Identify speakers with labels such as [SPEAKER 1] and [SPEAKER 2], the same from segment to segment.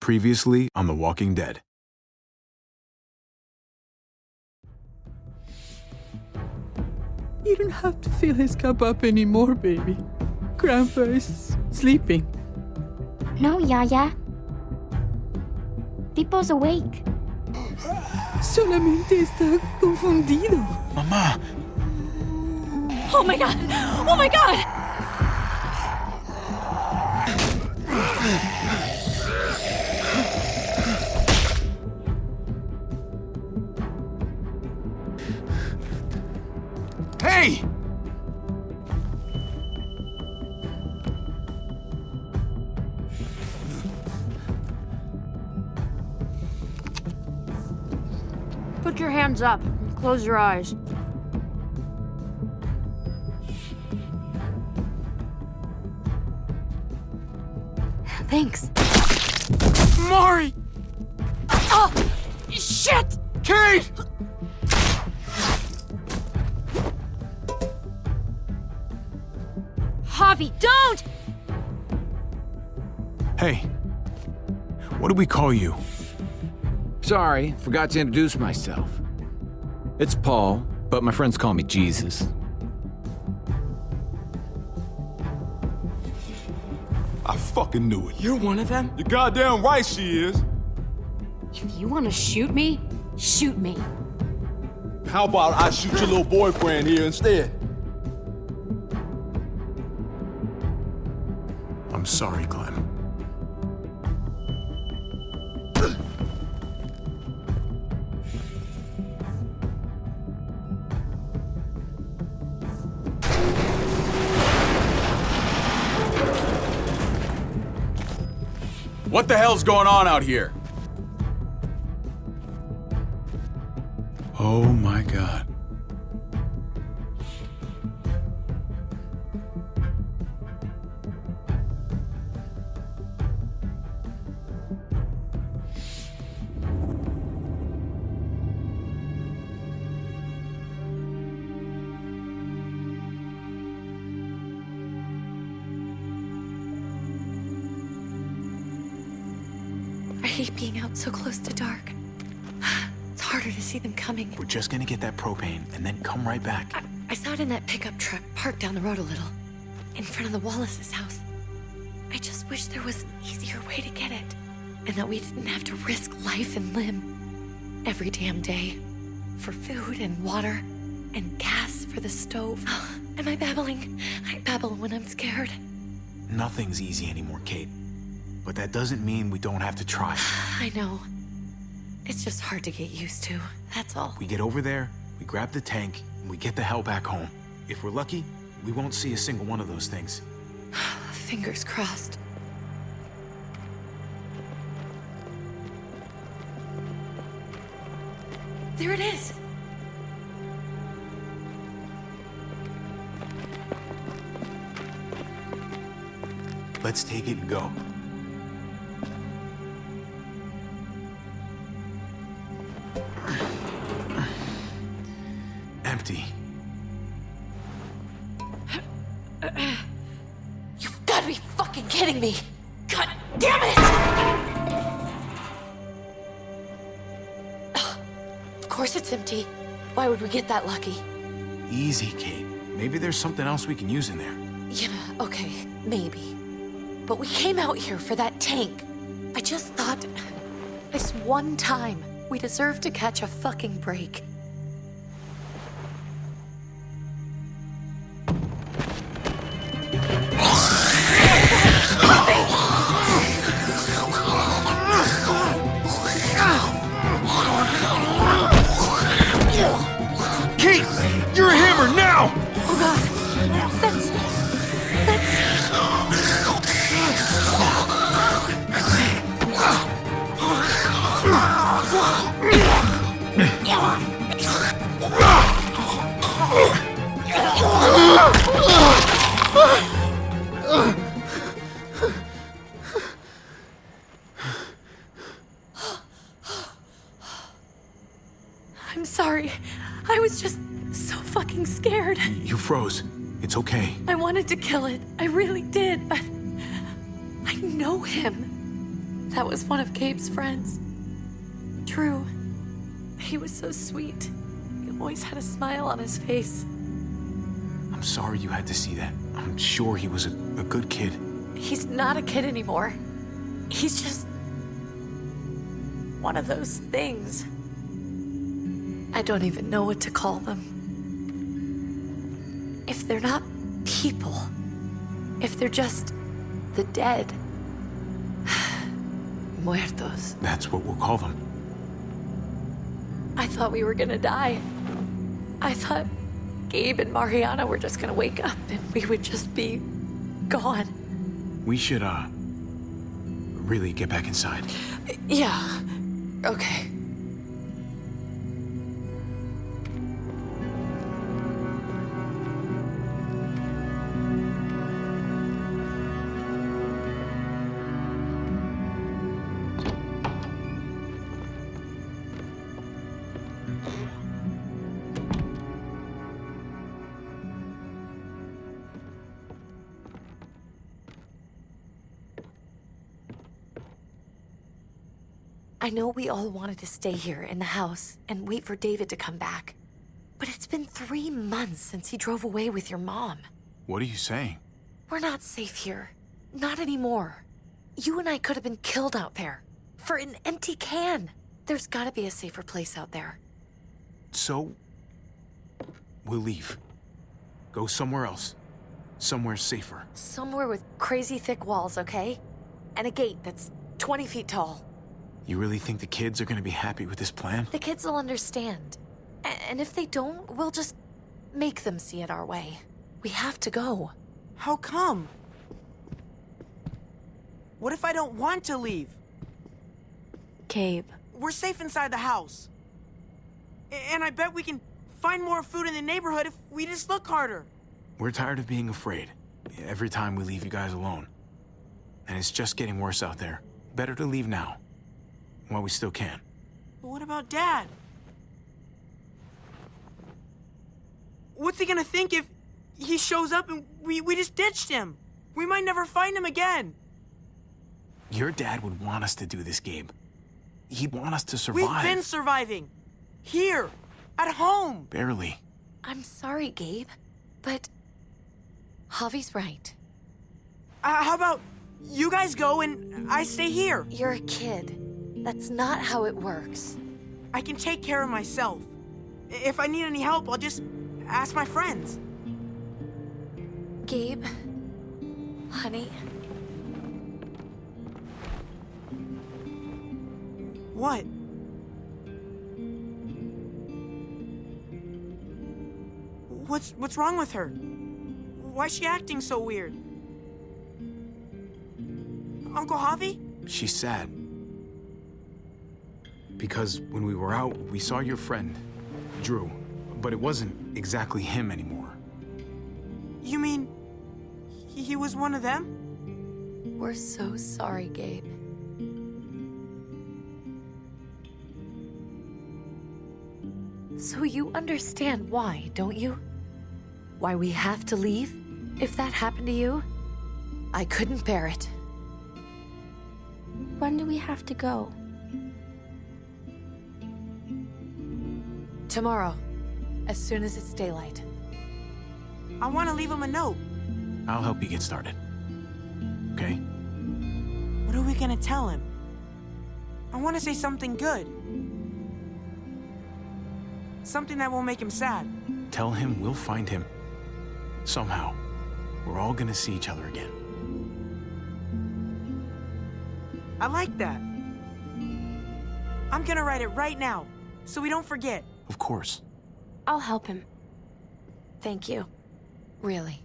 [SPEAKER 1] Previously on The Walking Dead.
[SPEAKER 2] You don't have to fill his cup up anymore, baby. Grandpa is sleeping.
[SPEAKER 3] No, Yaya. Pipo's awake.
[SPEAKER 2] Solamente está confundido.
[SPEAKER 1] Mamá!
[SPEAKER 3] Oh my god! Oh my god!
[SPEAKER 1] Hey!
[SPEAKER 4] Put your hands up and close your eyes.
[SPEAKER 3] Thanks.
[SPEAKER 1] Mari!
[SPEAKER 4] Oh! Shit!
[SPEAKER 1] Kate!
[SPEAKER 4] Javi, don't!
[SPEAKER 1] Hey. What do we call you?
[SPEAKER 5] Sorry, forgot to introduce myself. It's Paul, but my friends call me Jesus.
[SPEAKER 6] I fucking knew it.
[SPEAKER 4] You're one of them?
[SPEAKER 6] You're goddamn right she is.
[SPEAKER 4] If you want to shoot me, shoot me.
[SPEAKER 6] How about I shoot your little boyfriend here instead?
[SPEAKER 1] I'm sorry, Clem.
[SPEAKER 5] What the hell's going on out here?
[SPEAKER 1] Oh my God.
[SPEAKER 7] I hate being out so close to dark. It's harder to see them coming.
[SPEAKER 1] We're just gonna get that propane and then come right back.
[SPEAKER 7] I saw it in that pickup truck parked down the road a little, in front of the Wallace's house. I just wish there was an easier way to get it, and that we didn't have to risk life and limb every damn day for food and water and gas for the stove. Am I babbling? I babble when I'm scared.
[SPEAKER 1] Nothing's easy anymore, Kate. But that doesn't mean we don't have to try.
[SPEAKER 7] I know. It's just hard to get used to, that's all.
[SPEAKER 1] We get over there, we grab the tank, and we get the hell back home. If we're lucky, we won't see a single one of those things.
[SPEAKER 7] Fingers crossed. There it is!
[SPEAKER 1] Let's take it and go. Empty.
[SPEAKER 7] You've got to be fucking kidding me! God damn it! Of course it's empty. Why would we get that lucky?
[SPEAKER 1] Easy, Kate. Maybe there's something else we can use in there.
[SPEAKER 7] Yeah, okay, maybe. But we came out here for that tank. I just thought, this one time, we deserve to catch a fucking break.
[SPEAKER 6] Kate, you're a hammer now!
[SPEAKER 7] Oh god, that's... I'm sorry. I was just so fucking scared.
[SPEAKER 1] You froze. It's okay.
[SPEAKER 7] I wanted to kill it. I really did, but I know him. That was one of Gabe's friends. Drew. He was so sweet. He always had a smile on his face.
[SPEAKER 1] I'm sorry you had to see that. I'm sure he was a good kid.
[SPEAKER 7] He's not a kid anymore. He's just one of those things. I don't even know what to call them. If they're not people, if they're just the dead, muertos.
[SPEAKER 1] That's what we'll call them.
[SPEAKER 7] I thought we were gonna die. I thought Gabe and Mariana were just gonna wake up and we would just be gone.
[SPEAKER 1] We should, really get back inside.
[SPEAKER 7] Yeah. Okay. I know we all wanted to stay here in the house and wait for David to come back. But it's been 3 months since he drove away with your mom.
[SPEAKER 1] What are you saying?
[SPEAKER 7] We're not safe here. Not anymore. You and I could have been killed out there. For an empty can. There's gotta be a safer place out there.
[SPEAKER 1] So, we'll leave. Go somewhere else. Somewhere safer.
[SPEAKER 7] Somewhere with crazy thick walls, okay? And a gate that's 20 feet tall.
[SPEAKER 1] You really think the kids are gonna be happy with this plan?
[SPEAKER 7] The kids will understand. And if they don't, we'll just make them see it our way. We have to go.
[SPEAKER 8] How come? What if I don't want to leave?
[SPEAKER 7] Gabe.
[SPEAKER 8] We're safe inside the house. And I bet we can find more food in the neighborhood if we just look harder.
[SPEAKER 1] We're tired of being afraid. Every time we leave you guys alone. And it's just getting worse out there. Better to leave now. While we still can.
[SPEAKER 8] But what about Dad? What's he gonna think if he shows up and we just ditched him? We might never find him again.
[SPEAKER 1] Your dad would want us to do this, Gabe. He'd want us to survive.
[SPEAKER 8] We've been surviving. Here. At home.
[SPEAKER 1] Barely.
[SPEAKER 7] I'm sorry, Gabe, but Javi's right.
[SPEAKER 8] How about you guys go and I stay here?
[SPEAKER 7] You're a kid. That's not how it works.
[SPEAKER 8] I can take care of myself. If I need any help, I'll just ask my friends.
[SPEAKER 7] Gabe, honey.
[SPEAKER 8] What? What's wrong with her? Why's she acting so weird? Uncle Javi?
[SPEAKER 1] She's sad. Because when we were out, we saw your friend, Drew. But it wasn't exactly him anymore.
[SPEAKER 8] You mean he was one of them?
[SPEAKER 7] We're so sorry, Gabe. So you understand why, don't you? Why we have to leave? If that happened to you, I couldn't bear it.
[SPEAKER 3] When do we have to go?
[SPEAKER 7] Tomorrow, as soon as it's daylight.
[SPEAKER 8] I want to leave him a note.
[SPEAKER 1] I'll help you get started. Okay?
[SPEAKER 8] What are we gonna tell him? I want to say something good. Something that won't make him sad.
[SPEAKER 1] Tell him we'll find him. Somehow. We're all gonna see each other again.
[SPEAKER 8] I like that. I'm gonna write it right now, so we don't forget.
[SPEAKER 1] Of course.
[SPEAKER 3] I'll help him.
[SPEAKER 7] Thank you. Really.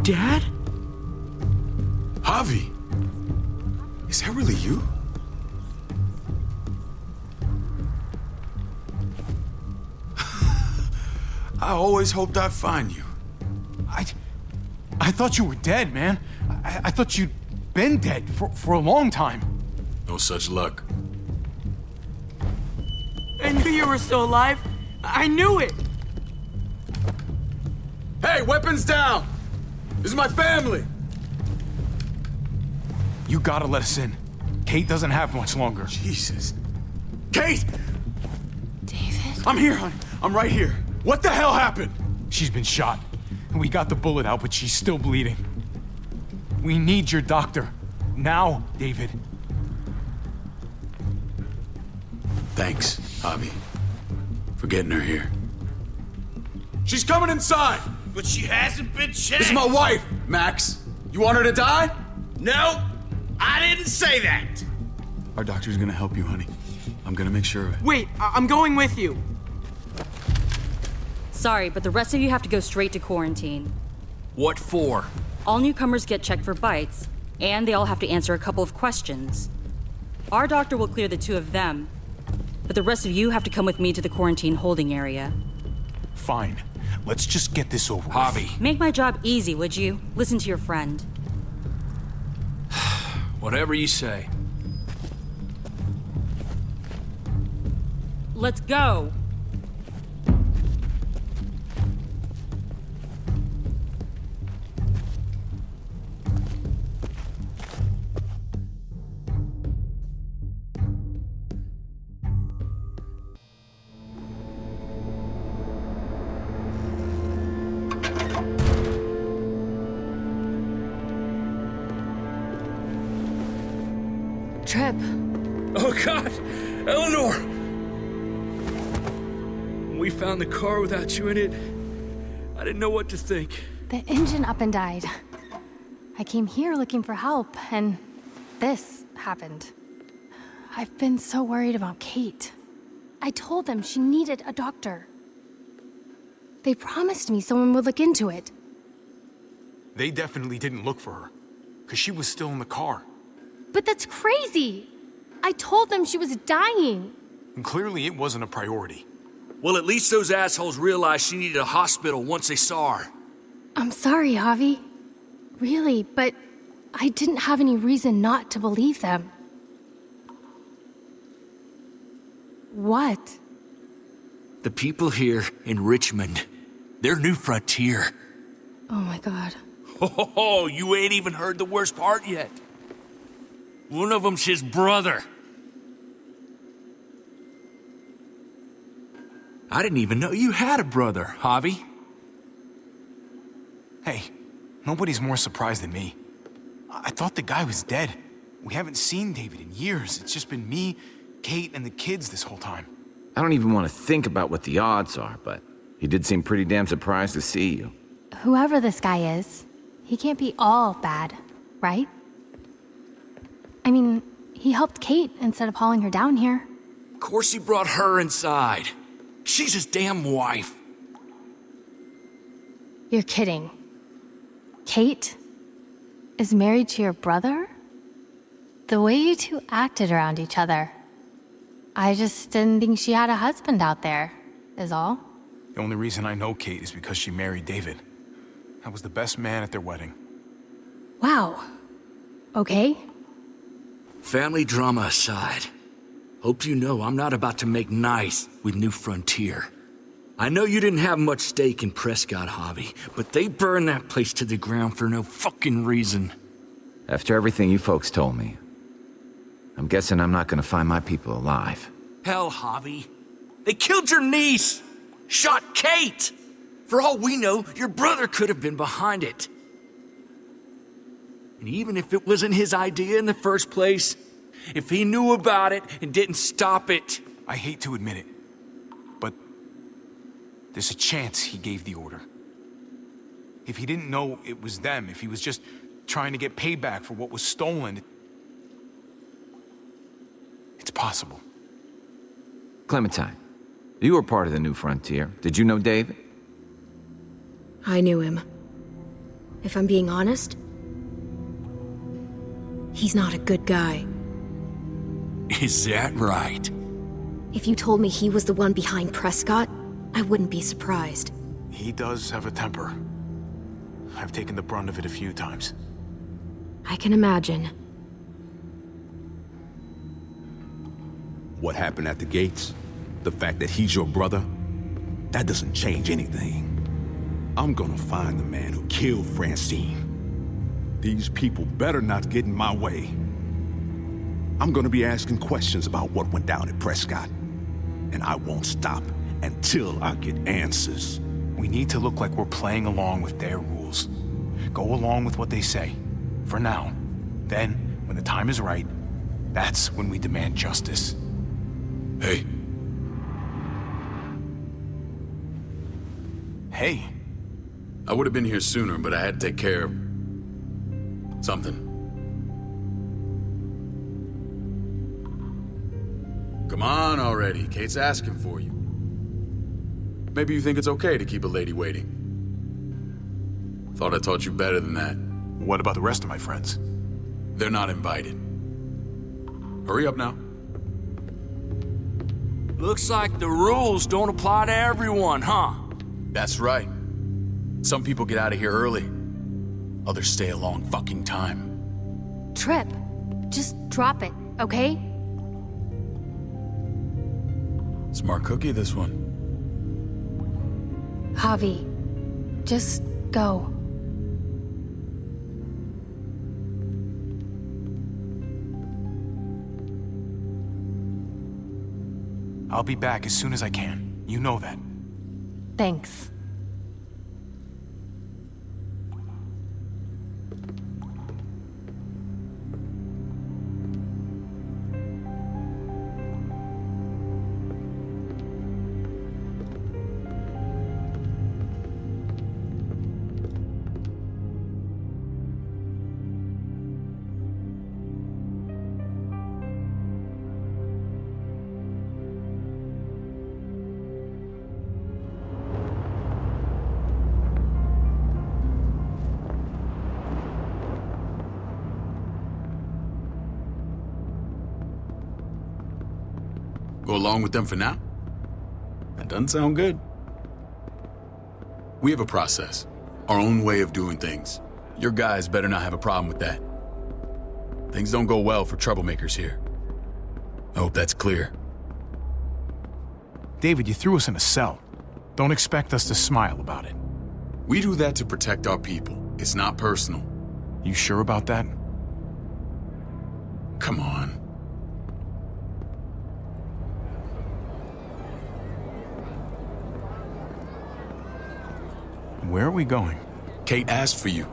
[SPEAKER 8] Dad?
[SPEAKER 6] Javi, is that really you? I always hoped I'd find you.
[SPEAKER 1] I thought you were dead, man. I thought you'd been dead for a long time.
[SPEAKER 6] No such luck.
[SPEAKER 8] I knew you were still alive. I knew it.
[SPEAKER 6] Hey, weapons down! This is my family!
[SPEAKER 1] You gotta let us in. Kate doesn't have much longer.
[SPEAKER 6] Jesus. Kate!
[SPEAKER 7] David?
[SPEAKER 6] I'm here, honey. I'm right here. What the hell happened?
[SPEAKER 1] She's been shot. We got the bullet out, but she's still bleeding. We need your doctor. Now, David.
[SPEAKER 6] Thanks, Javi, for getting her here. She's coming inside!
[SPEAKER 9] But she hasn't been checked.
[SPEAKER 6] This is my wife, Max. You want her to die?
[SPEAKER 9] No, I didn't say that.
[SPEAKER 6] Our doctor's gonna help you, honey. I'm gonna make sure of it.
[SPEAKER 8] Wait, I'm going with you.
[SPEAKER 3] Sorry, but the rest of you have to go straight to quarantine.
[SPEAKER 9] What for?
[SPEAKER 3] All newcomers get checked for bites, and they all have to answer a couple of questions. Our doctor will clear the two of them, but the rest of you have to come with me to the quarantine holding area.
[SPEAKER 1] Fine. Let's just get this over with.
[SPEAKER 9] Javi.
[SPEAKER 3] Make my job easy, would you? Listen to your friend.
[SPEAKER 9] Whatever you say.
[SPEAKER 3] Let's go!
[SPEAKER 7] Trip.
[SPEAKER 9] Oh, God! Eleanor! When we found the car without you in it, I didn't know what to think.
[SPEAKER 10] The engine up and died. I came here looking for help, and this happened. I've been so worried about Kate. I told them she needed a doctor. They promised me someone would look into it.
[SPEAKER 1] They definitely didn't look for her, because she was still in the car.
[SPEAKER 10] But that's crazy! I told them she was dying.
[SPEAKER 1] And clearly it wasn't a priority.
[SPEAKER 9] Well, at least those assholes realized she needed a hospital once they saw her.
[SPEAKER 10] I'm sorry, Javi. Really, but I didn't have any reason not to believe them. What?
[SPEAKER 9] The people here in Richmond, their new frontier.
[SPEAKER 10] Oh my God.
[SPEAKER 9] Oh, you ain't even heard the worst part yet. One of them's his brother. I didn't even know you had a brother, Javi.
[SPEAKER 1] Hey, nobody's more surprised than me. I thought the guy was dead. We haven't seen David in years. It's just been me, Kate, and the kids this whole time.
[SPEAKER 5] I don't even want to think about what the odds are, but he did seem pretty damn surprised to see you.
[SPEAKER 10] Whoever this guy is, he can't be all bad, right? I mean, he helped Kate instead of hauling her down here.
[SPEAKER 9] Of course he brought her inside. She's his damn wife.
[SPEAKER 10] You're kidding. Kate is married to your brother? The way you two acted around each other. I just didn't think she had a husband out there, is all.
[SPEAKER 1] The only reason I know Kate is because she married David. I was the best man at their wedding.
[SPEAKER 10] Wow. Okay.
[SPEAKER 9] Family drama aside, hope you know I'm not about to make nice with New Frontier. I know you didn't have much stake in Prescott, Javi, but they burned that place to the ground for no fucking reason.
[SPEAKER 5] After everything you folks told me, I'm guessing I'm not gonna find my people alive.
[SPEAKER 9] Hell, Javi. They killed your niece! Shot Kate! For all we know, your brother could have been behind it. And even if it wasn't his idea in the first place, if he knew about it and didn't stop it...
[SPEAKER 1] I hate to admit it, but there's a chance he gave the order. If he didn't know it was them, if he was just trying to get payback for what was stolen, it's possible.
[SPEAKER 5] Clementine, you were part of the New Frontier. Did you know David?
[SPEAKER 7] I knew him.
[SPEAKER 4] If I'm being honest, he's not a good guy.
[SPEAKER 9] Is that right?
[SPEAKER 4] If you told me he was the one behind Prescott, I wouldn't be surprised.
[SPEAKER 1] He does have a temper. I've taken the brunt of it a few times.
[SPEAKER 4] I can imagine.
[SPEAKER 6] What happened at the gates? The fact that he's your brother? That doesn't change anything. I'm gonna find the man who killed Francine. These people better not get in my way. I'm gonna be asking questions about what went down at Prescott. And I won't stop until I get answers.
[SPEAKER 1] We need to look like we're playing along with their rules. Go along with what they say. For now. Then, when the time is right, that's when we demand justice.
[SPEAKER 9] Hey.
[SPEAKER 1] Hey.
[SPEAKER 11] I would have been here sooner, but I had to take care of something. Come on already. Kate's asking for you. Maybe you think it's okay to keep a lady waiting. Thought I taught you better than that.
[SPEAKER 1] What about the rest of my friends?
[SPEAKER 11] They're not invited. Hurry up now.
[SPEAKER 9] Looks like the rules don't apply to everyone, huh?
[SPEAKER 11] That's right. Some people get out of here early. Others stay a long fucking time.
[SPEAKER 10] Trip, just drop it, okay?
[SPEAKER 11] Smart cookie, this one.
[SPEAKER 10] Javi, just go.
[SPEAKER 1] I'll be back as soon as I can. You know that.
[SPEAKER 10] Thanks.
[SPEAKER 11] Go along with them for now? That doesn't sound good. We have a process, our own way of doing things. Your guys better not have a problem with that. Things don't go well for troublemakers here. I hope that's clear.
[SPEAKER 1] David, you threw us in a cell. Don't expect us to smile about it.
[SPEAKER 11] We do that to protect our people. It's not personal.
[SPEAKER 1] You sure about that?
[SPEAKER 11] Come on.
[SPEAKER 1] Where are we going?
[SPEAKER 11] Kate asked for you.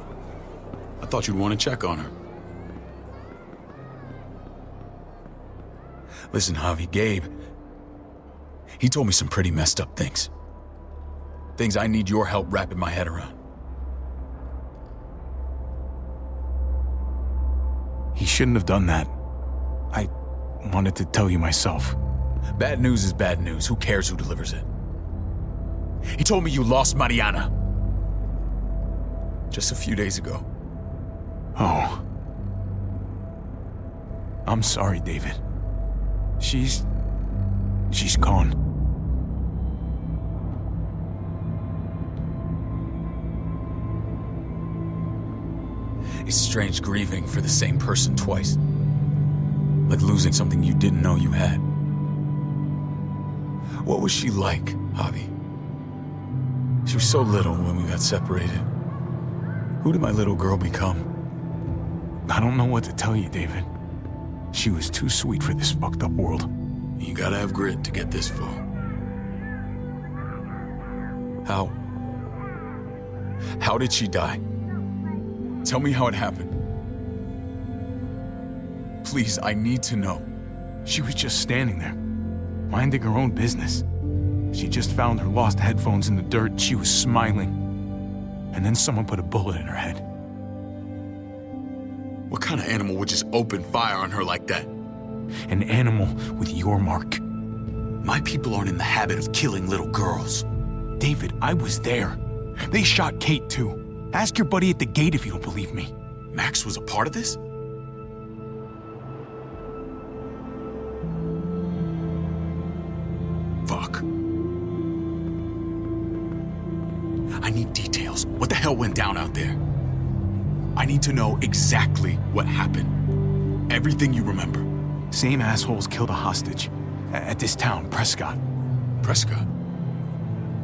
[SPEAKER 11] I thought you'd want to check on her. Listen, Javi, Gabe, he told me some pretty messed up things. Things I need your help wrapping my head around.
[SPEAKER 1] He shouldn't have done that. I wanted to tell you myself.
[SPEAKER 11] Bad news is bad news. Who cares who delivers it? He told me you lost Mariana. Just a few days ago.
[SPEAKER 1] Oh. I'm sorry, David. She's gone.
[SPEAKER 11] It's strange grieving for the same person twice. Like losing something you didn't know you had. What was she like, Javi? She was so little when we got separated. Who did my little girl become?
[SPEAKER 1] I don't know what to tell you, David. She was too sweet for this fucked up world.
[SPEAKER 11] You gotta have grit to get this far. How did she die? Tell me how it happened. Please, I need to know.
[SPEAKER 1] She was just standing there, minding her own business. She just found her lost headphones in the dirt and she was smiling. And then someone put a bullet in her head.
[SPEAKER 11] What kind of animal would just open fire on her like that?
[SPEAKER 1] An animal with your mark.
[SPEAKER 11] My people aren't in the habit of killing little girls.
[SPEAKER 1] David, I was there. They shot Kate too. Ask your buddy at the gate if you don't believe me.
[SPEAKER 11] Max was a part of this? Fuck. I need details. What the hell went down out there? I need to know exactly what happened. Everything you remember.
[SPEAKER 1] Same assholes killed a hostage at this town, Prescott.
[SPEAKER 11] Prescott?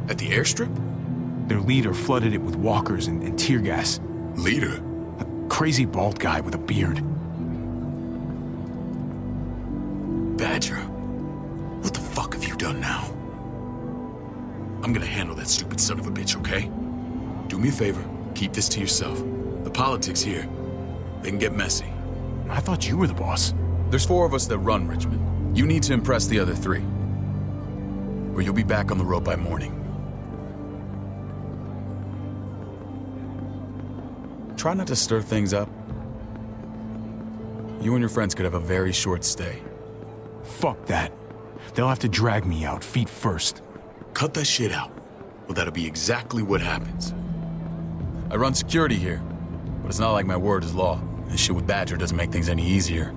[SPEAKER 11] At the airstrip?
[SPEAKER 1] Their leader flooded it with walkers and tear gas.
[SPEAKER 11] Leader?
[SPEAKER 1] A crazy bald guy with a beard.
[SPEAKER 11] Badger, what the fuck have you done now? I'm gonna handle that stupid son of a bitch, okay? Do me a favor, keep this to yourself. The politics here, they can get messy.
[SPEAKER 1] I thought you were the boss.
[SPEAKER 11] There's 4 of us that run Richmond. You need to impress the other 3. Or you'll be back on the road by morning. Try not to stir things up. You and your friends could have a very short stay.
[SPEAKER 1] Fuck that. They'll have to drag me out, feet first.
[SPEAKER 11] Cut that shit out. Well, that'll be exactly what happens. I run security here, but it's not like my word is law. This shit with Badger doesn't make things any easier.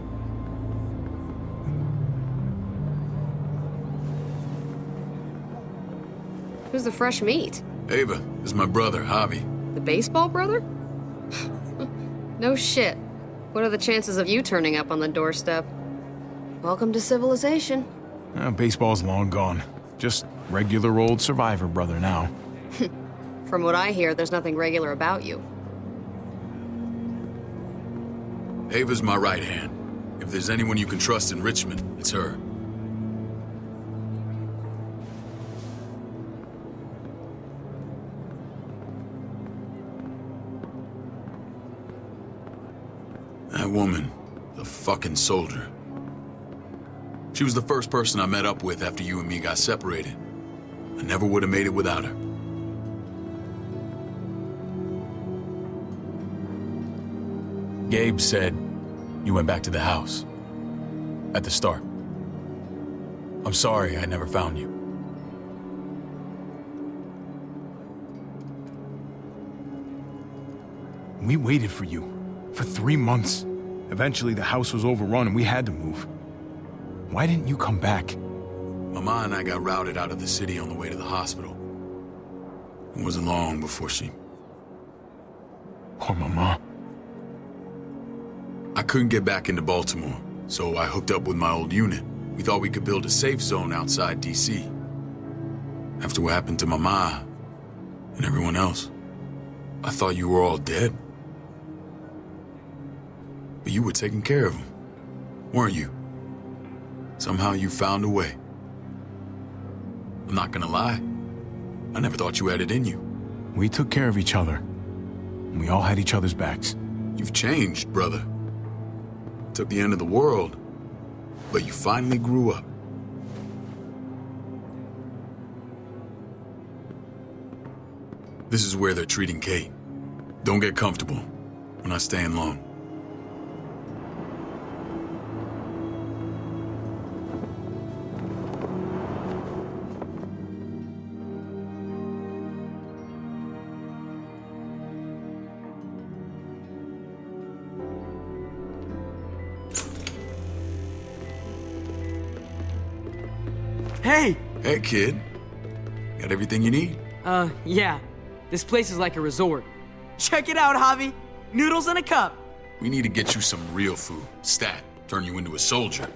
[SPEAKER 12] Who's the fresh meat?
[SPEAKER 11] Ava, this is my brother, Javi.
[SPEAKER 12] The baseball brother? No shit. What are the chances of you turning up on the doorstep? Welcome to civilization.
[SPEAKER 1] Baseball's long gone. Just regular old survivor brother now.
[SPEAKER 12] From what I hear, there's nothing regular about you.
[SPEAKER 11] Ava's my right hand. If there's anyone you can trust in Richmond, it's her. That woman, the fucking soldier. She was the first person I met up with after you and me got separated. I never would have made it without her. Gabe said you went back to the house. At the start. I'm sorry I never found you.
[SPEAKER 1] We waited for you. For 3 months. Eventually, the house was overrun and we had to move. Why didn't you come back?
[SPEAKER 11] Mama and I got routed out of the city on the way to the hospital. It wasn't long before she...
[SPEAKER 1] Poor Mama.
[SPEAKER 11] I couldn't get back into Baltimore, so I hooked up with my old unit. We thought we could build a safe zone outside D.C. After what happened to Mama and everyone else, I thought you were all dead. But you were taking care of them, weren't you? Somehow you found a way. I'm not gonna lie. I never thought you had it in you.
[SPEAKER 1] We took care of each other. We all had each other's backs.
[SPEAKER 11] You've changed, brother. Took the end of the world, but you finally grew up. This is where they're treating Kate. Don't get comfortable. We're not staying long.
[SPEAKER 8] Hey!
[SPEAKER 11] Hey, kid. Got everything you need?
[SPEAKER 8] Yeah. This place is like a resort. Check it out, Javi. Noodles in a cup.
[SPEAKER 11] We need to get you some real food. Stat. Turn you into a soldier.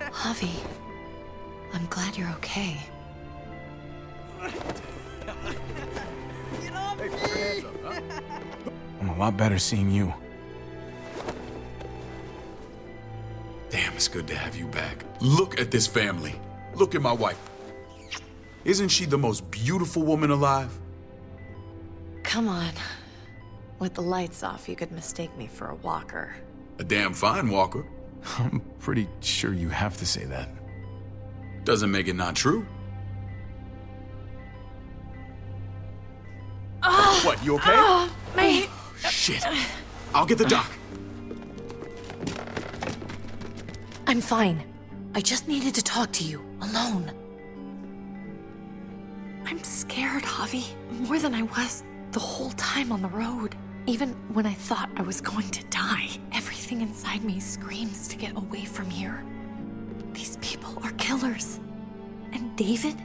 [SPEAKER 7] Javi, I'm glad you're okay.
[SPEAKER 1] I'm a lot better seeing you.
[SPEAKER 11] Damn, it's good to have you back. Look at this family. Look at my wife. Isn't she the most beautiful woman alive?
[SPEAKER 7] Come on. With the lights off, you could mistake me for a walker.
[SPEAKER 11] A damn fine walker.
[SPEAKER 1] I'm pretty sure you have to say that.
[SPEAKER 11] Doesn't make it not true. What, you okay?
[SPEAKER 7] My...
[SPEAKER 11] Shit. I'll get the doc.
[SPEAKER 7] I'm fine. I just needed to talk to you, alone. I'm scared, Javi. More than I was the whole time on the road. Even when I thought I was going to die, everything inside me screams to get away from here. These people are killers. And David?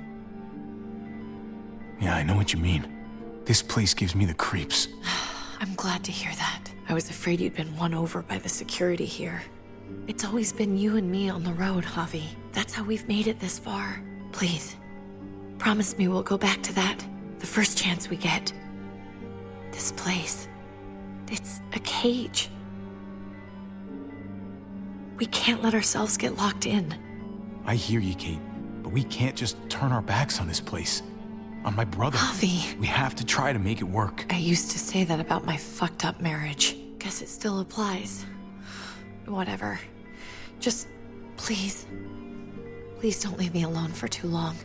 [SPEAKER 1] Yeah, I know what you mean. This place gives me the creeps.
[SPEAKER 7] I'm glad to hear that. I was afraid you'd been won over by the security here. It's always been you and me on the road, Javi. That's how we've made it this far. Please, promise me we'll go back to that the first chance we get. This place, it's a cage. We can't let ourselves get locked in.
[SPEAKER 1] I hear you, Kate, but we can't just turn our backs on this place. On my brother.
[SPEAKER 7] Javi.
[SPEAKER 1] We have to try to make it work.
[SPEAKER 7] I used to say that about my fucked up marriage. Guess it still applies. Whatever. Just, please don't leave me alone for too long.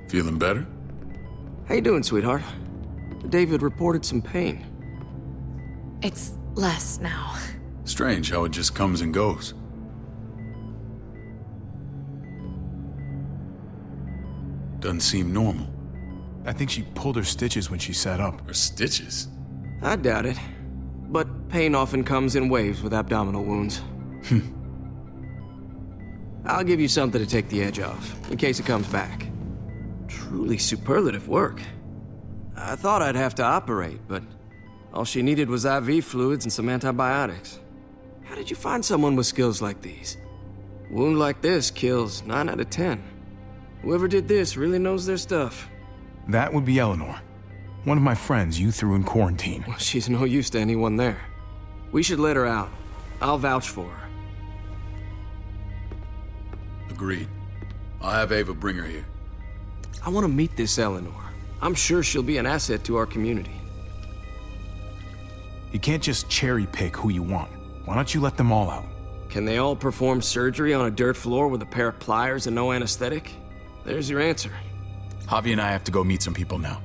[SPEAKER 11] Feeling better?
[SPEAKER 13] How you doing, sweetheart? David reported some pain.
[SPEAKER 7] It's less now.
[SPEAKER 11] Strange how it just comes and goes. Doesn't seem normal.
[SPEAKER 1] I think she pulled her stitches when she sat up.
[SPEAKER 11] Her stitches?
[SPEAKER 13] I doubt it. But pain often comes in waves with abdominal wounds. I'll give you something to take the edge off, in case it comes back. Truly superlative work. I thought I'd have to operate, but all she needed was IV fluids and some antibiotics. How did you find someone with skills like these? A wound like this kills 9 out of 10. Whoever did this really knows their stuff.
[SPEAKER 1] That would be Eleanor. One of my friends you threw in quarantine.
[SPEAKER 13] Well, she's no use to anyone there. We should let her out. I'll vouch for her.
[SPEAKER 11] Agreed. I'll have Ava bring her here.
[SPEAKER 13] I want to meet this Eleanor. I'm sure she'll be an asset to our community.
[SPEAKER 1] You can't just cherry pick who you want. Why don't you let them all out?
[SPEAKER 13] Can they all perform surgery on a dirt floor with a pair of pliers and no anesthetic? There's your answer.
[SPEAKER 11] Javi and I have to go meet some people now.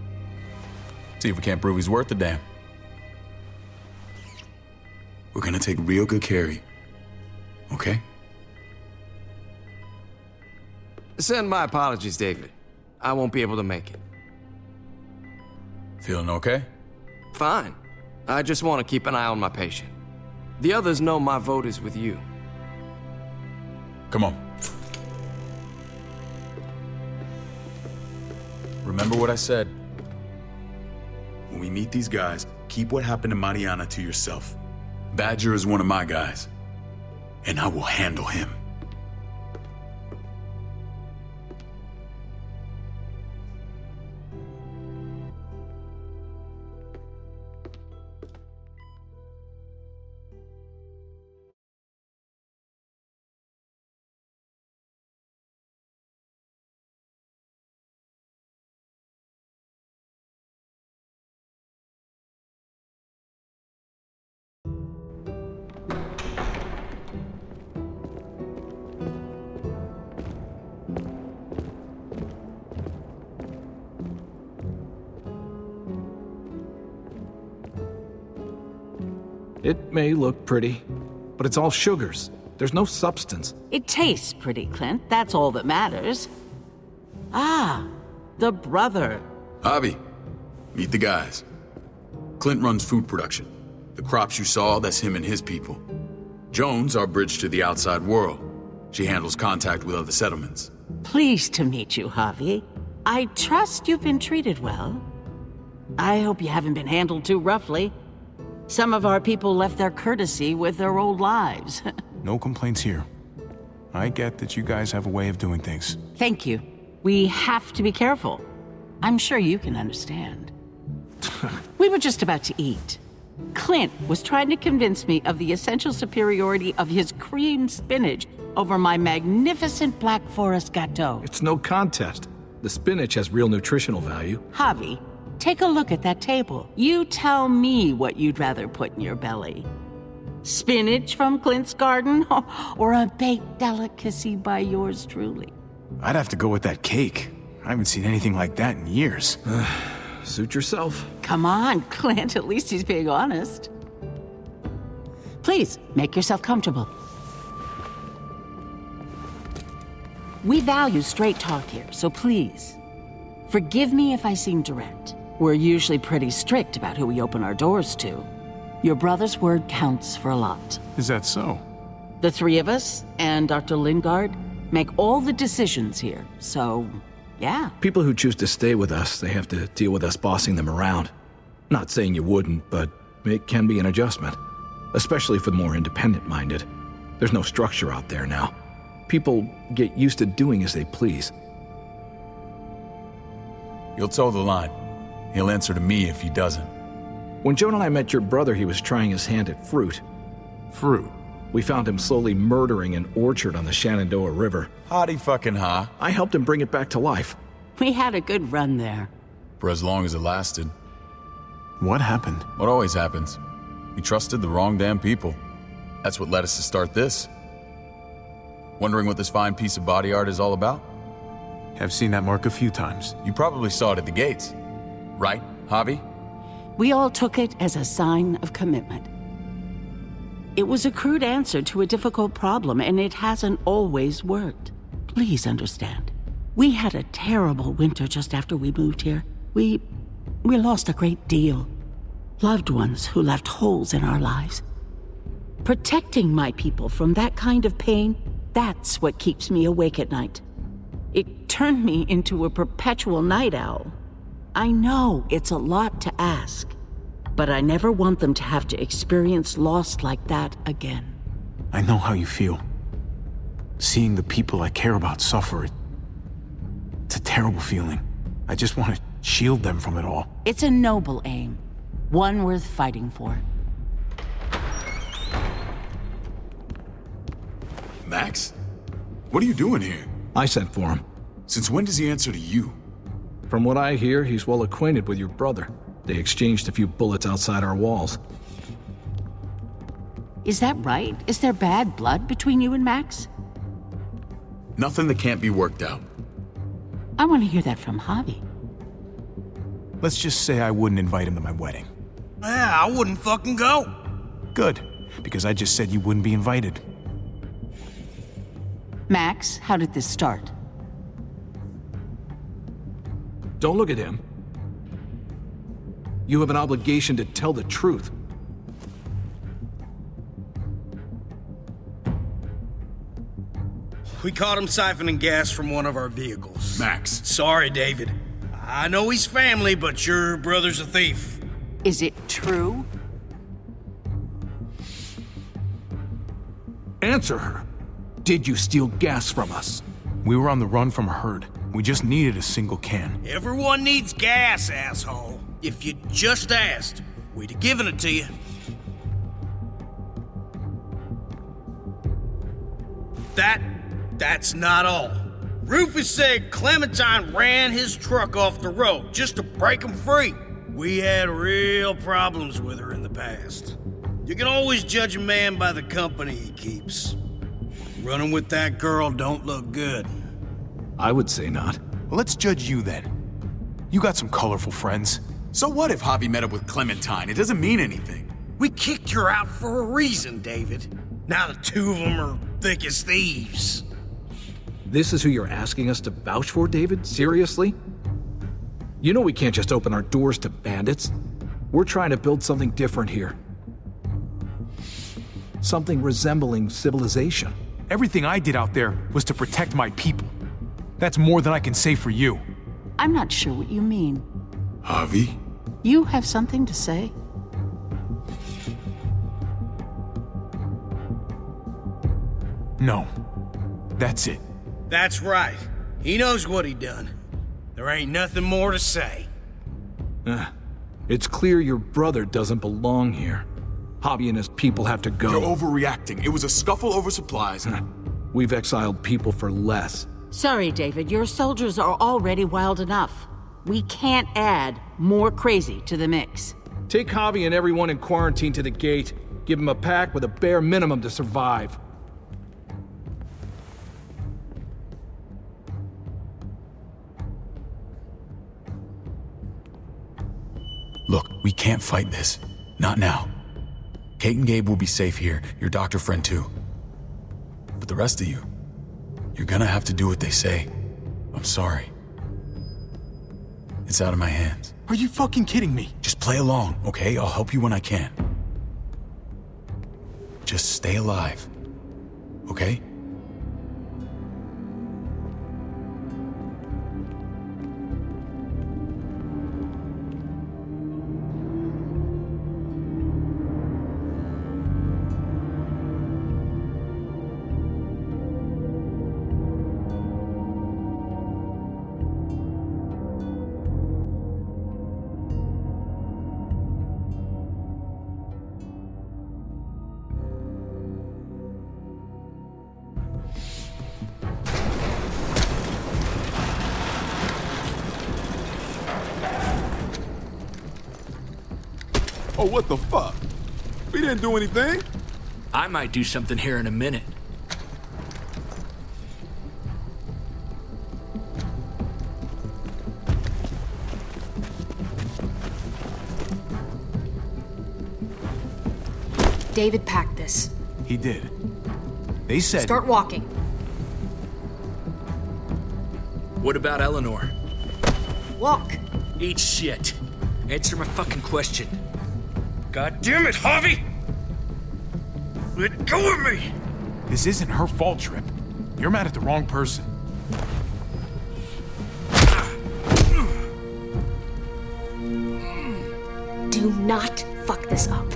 [SPEAKER 11] See if we can't prove he's worth the damn. We're gonna take real good care of you. Okay?
[SPEAKER 13] Send my apologies, David. I won't be able to make it.
[SPEAKER 11] Feeling okay?
[SPEAKER 13] Fine. I just want to keep an eye on my patient. The others know my vote is with you.
[SPEAKER 11] Come on. Remember what I said. When we meet these guys, keep what happened to Mariana to yourself. Badger is one of my guys, and I will handle him.
[SPEAKER 5] It may look pretty, but it's all sugars. There's no substance.
[SPEAKER 14] It tastes pretty, Clint. That's all that matters. Ah, the brother.
[SPEAKER 11] Javi, meet the guys. Clint runs food production. The crops you saw, that's him and his people. Jones, our bridge to the outside world. She handles contact with other settlements.
[SPEAKER 14] Pleased to meet you, Javi. I trust you've been treated well. I hope you haven't been handled too roughly. Some of our people left their courtesy with their old lives.
[SPEAKER 1] No complaints here. I get that you guys have a way of doing things.
[SPEAKER 14] Thank you. We have to be careful. I'm sure you can understand. We were just about to eat. Clint was trying to convince me of the essential superiority of his creamed spinach over my magnificent Black Forest gâteau.
[SPEAKER 5] It's no contest. The spinach has real nutritional value.
[SPEAKER 14] Javi, take a look at that table. You tell me what you'd rather put in your belly. Spinach from Clint's garden, or a baked delicacy by yours truly?
[SPEAKER 1] I'd have to go with that cake. I haven't seen anything like that in years.
[SPEAKER 5] Suit yourself.
[SPEAKER 14] Come on, Clint, at least he's being honest. Please, make yourself comfortable. We value straight talk here, so please, forgive me if I seem direct. We're usually pretty strict about who we open our doors to. Your brother's word counts for a lot.
[SPEAKER 1] Is that so?
[SPEAKER 14] The three of us and Dr. Lingard make all the decisions here, so yeah.
[SPEAKER 15] People who choose to stay with us, they have to deal with us bossing them around. Not saying you wouldn't, but it can be an adjustment. Especially for the more independent-minded. There's no structure out there now. People get used to doing as they please.
[SPEAKER 11] You'll toe the line. He'll answer to me if he doesn't.
[SPEAKER 15] When Joan and I met your brother, he was trying his hand at fruit.
[SPEAKER 1] Fruit?
[SPEAKER 15] We found him slowly murdering an orchard on the Shenandoah River.
[SPEAKER 11] Howdy fucking ha.
[SPEAKER 15] I helped him bring it back to life.
[SPEAKER 14] We had a good run there.
[SPEAKER 11] For as long as it lasted.
[SPEAKER 1] What happened?
[SPEAKER 11] What always happens. We trusted the wrong damn people. That's what led us to start this. Wondering what this fine piece of body art is all about?
[SPEAKER 1] I've seen that mark a few times.
[SPEAKER 11] You probably saw it at the gates. Right, Javi?
[SPEAKER 14] We all took it as a sign of commitment. It was a crude answer to a difficult problem, and it hasn't always worked. Please understand. We had a terrible winter just after we moved here. We lost a great deal. Loved ones who left holes in our lives. Protecting my people from that kind of pain, that's what keeps me awake at night. It turned me into a perpetual night owl. I know it's a lot to ask, but I never want them to have to experience loss like that again.
[SPEAKER 1] I know how you feel. Seeing the people I care about suffer, it's a terrible feeling. I just want to shield them from it all.
[SPEAKER 14] It's a noble aim, one worth fighting for.
[SPEAKER 11] Max? What are you doing here?
[SPEAKER 15] I sent for him.
[SPEAKER 11] Since when does he answer to you?
[SPEAKER 15] From what I hear, he's well acquainted with your brother. They exchanged a few bullets outside our walls.
[SPEAKER 14] Is that right? Is there bad blood between you and Max?
[SPEAKER 11] Nothing that can't be worked out.
[SPEAKER 14] I want to hear that from Javi.
[SPEAKER 1] Let's just say I wouldn't invite him to my wedding.
[SPEAKER 16] Yeah, I wouldn't fucking go.
[SPEAKER 1] Good, because I just said you wouldn't be invited.
[SPEAKER 14] Max, how did this start?
[SPEAKER 15] Don't look at him. You have an obligation to tell the truth.
[SPEAKER 16] We caught him siphoning gas from one of our vehicles.
[SPEAKER 11] Max.
[SPEAKER 16] Sorry, David. I know he's family, but your brother's a thief.
[SPEAKER 14] Is it true?
[SPEAKER 15] Answer her. Did you steal gas from us?
[SPEAKER 1] We were on the run from a herd. We just needed a single can.
[SPEAKER 16] Everyone needs gas, asshole. If you just asked, we'd have given it to you. That's not all. Rufus said Clementine ran his truck off the road just to break him free. We had real problems with her in the past. You can always judge a man by the company he keeps. Running with that girl don't look good.
[SPEAKER 15] I would say not.
[SPEAKER 1] Well, let's judge you then. You got some colorful friends.
[SPEAKER 11] So what if Javi met up with Clementine? It doesn't mean anything.
[SPEAKER 16] We kicked her out for a reason, David. Now the two of them are thick as thieves.
[SPEAKER 15] This is who you're asking us to vouch for, David? Seriously? You know we can't just open our doors to bandits. We're trying to build something different here. Something resembling civilization.
[SPEAKER 1] Everything I did out there was to protect my people. That's more than I can say for you.
[SPEAKER 14] I'm not sure what you mean.
[SPEAKER 11] Javi?
[SPEAKER 14] You have something to say?
[SPEAKER 1] No. That's it.
[SPEAKER 16] That's right. He knows what he done. There ain't nothing more to say.
[SPEAKER 15] It's clear your brother doesn't belong here. Javi and his people have to go.
[SPEAKER 11] You're overreacting. It was a scuffle over supplies.
[SPEAKER 15] We've exiled people for less.
[SPEAKER 14] Sorry, David. Your soldiers are already wild enough. We can't add more crazy to the mix.
[SPEAKER 15] Take Javi and everyone in quarantine to the gate. Give them a pack with a bare minimum to survive.
[SPEAKER 11] Look, we can't fight this. Not now. Kate and Gabe will be safe here, your doctor friend too. But the rest of you, You're gonna have to do what they say. I'm sorry. It's out of my hands.
[SPEAKER 1] Are you fucking kidding me?
[SPEAKER 11] Just play along, okay? I'll help you when I can. Just stay alive, okay?
[SPEAKER 6] Oh, what the fuck? We didn't do anything.
[SPEAKER 9] I might do something here in a minute.
[SPEAKER 12] David packed this.
[SPEAKER 1] He did. They said...
[SPEAKER 12] Start walking.
[SPEAKER 9] What about Eleanor?
[SPEAKER 12] Walk.
[SPEAKER 9] Eat shit. Answer my fucking question. God damn it, Javi! Let go of me!
[SPEAKER 1] This isn't her fault, Trip. You're mad at the wrong person.
[SPEAKER 4] Do not fuck this up.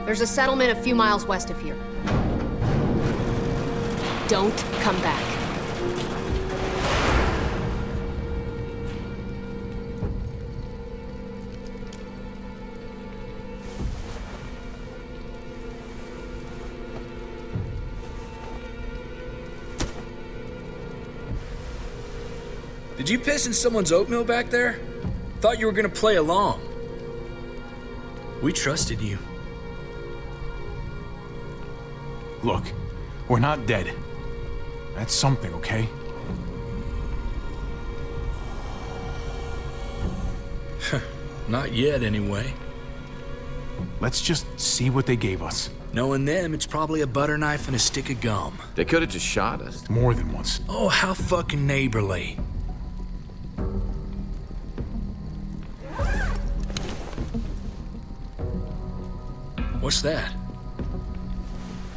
[SPEAKER 12] There's a settlement a few miles west of here. Don't come back.
[SPEAKER 9] Did you piss in someone's oatmeal back there? Thought you were gonna play along. We trusted you.
[SPEAKER 1] Look, we're not dead. That's something, okay?
[SPEAKER 9] Not yet, anyway.
[SPEAKER 1] Let's just see what they gave us.
[SPEAKER 9] Knowing them, it's probably a butter knife and a stick of gum.
[SPEAKER 5] They could have just shot us.
[SPEAKER 1] More than once.
[SPEAKER 9] Oh, how fucking neighborly. What's that?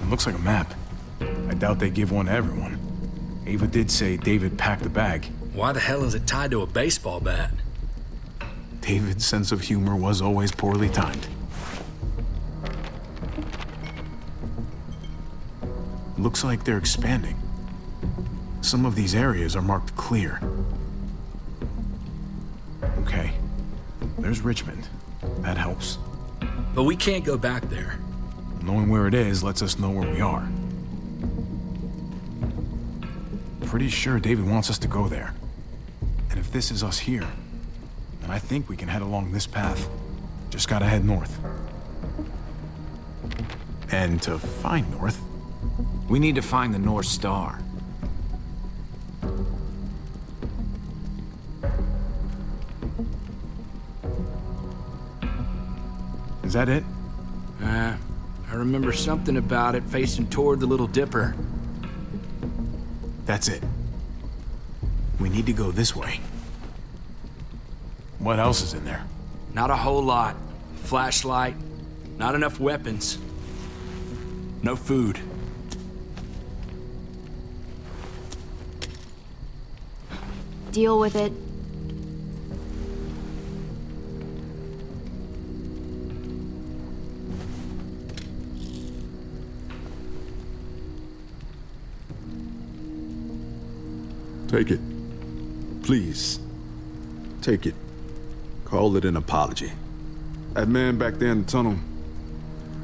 [SPEAKER 1] It looks like a map. I doubt they give one to everyone. Ava did say David packed the bag.
[SPEAKER 9] Why the hell is it tied to a baseball bat?
[SPEAKER 1] David's sense of humor was always poorly timed. Looks like they're expanding. Some of these areas are marked clear. Okay. There's Richmond. That helps.
[SPEAKER 9] But we can't go back there.
[SPEAKER 1] Knowing where it is lets us know where we are. Pretty sure David wants us to go there. And if this is us here, then I think we can head along this path. Just gotta head north. And to find north...
[SPEAKER 5] We need to find the North Star.
[SPEAKER 1] Is that it?
[SPEAKER 9] I remember something about it facing toward the Little Dipper.
[SPEAKER 1] That's it. We need to go this way. What else is in there?
[SPEAKER 9] Not a whole lot. Flashlight, not enough weapons. No food.
[SPEAKER 4] Deal with it.
[SPEAKER 6] Take it. Please. Take it. Call it an apology. That man back there in the tunnel,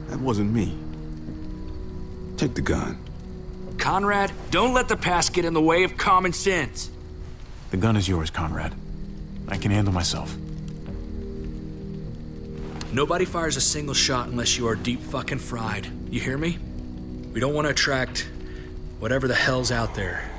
[SPEAKER 6] that wasn't me. Take the gun.
[SPEAKER 9] Conrad, don't let the past get in the way of common sense.
[SPEAKER 1] The gun is yours, Conrad. I can handle myself.
[SPEAKER 9] Nobody fires a single shot unless you are deep fucking fried. You hear me? We don't want to attract whatever the hell's out there.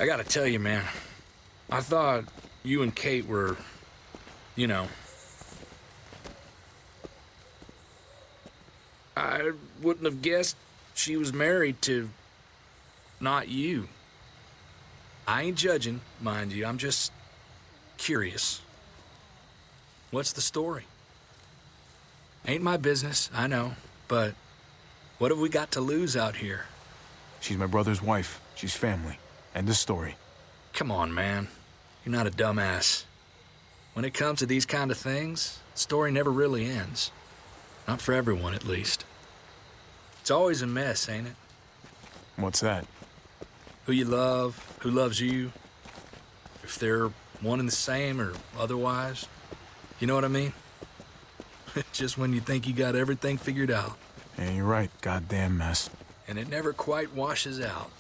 [SPEAKER 9] I gotta tell you, man, I thought you and Kate were, you know... I wouldn't have guessed she was married to... not you. I ain't judging, mind you, I'm just curious. What's the story? Ain't my business, I know, but what have we got to lose out here?
[SPEAKER 1] She's my brother's wife. She's family. End of story.
[SPEAKER 9] Come on, man. You're not a dumbass. When it comes to these kind of things, the story never really ends. Not for everyone, at least. It's always a mess, ain't it?
[SPEAKER 1] What's that?
[SPEAKER 9] Who you love, who loves you, if they're one and the same or otherwise. You know what I mean? Just when you think you got everything figured out.
[SPEAKER 1] Yeah, you're right. Goddamn mess.
[SPEAKER 9] And it never quite washes out.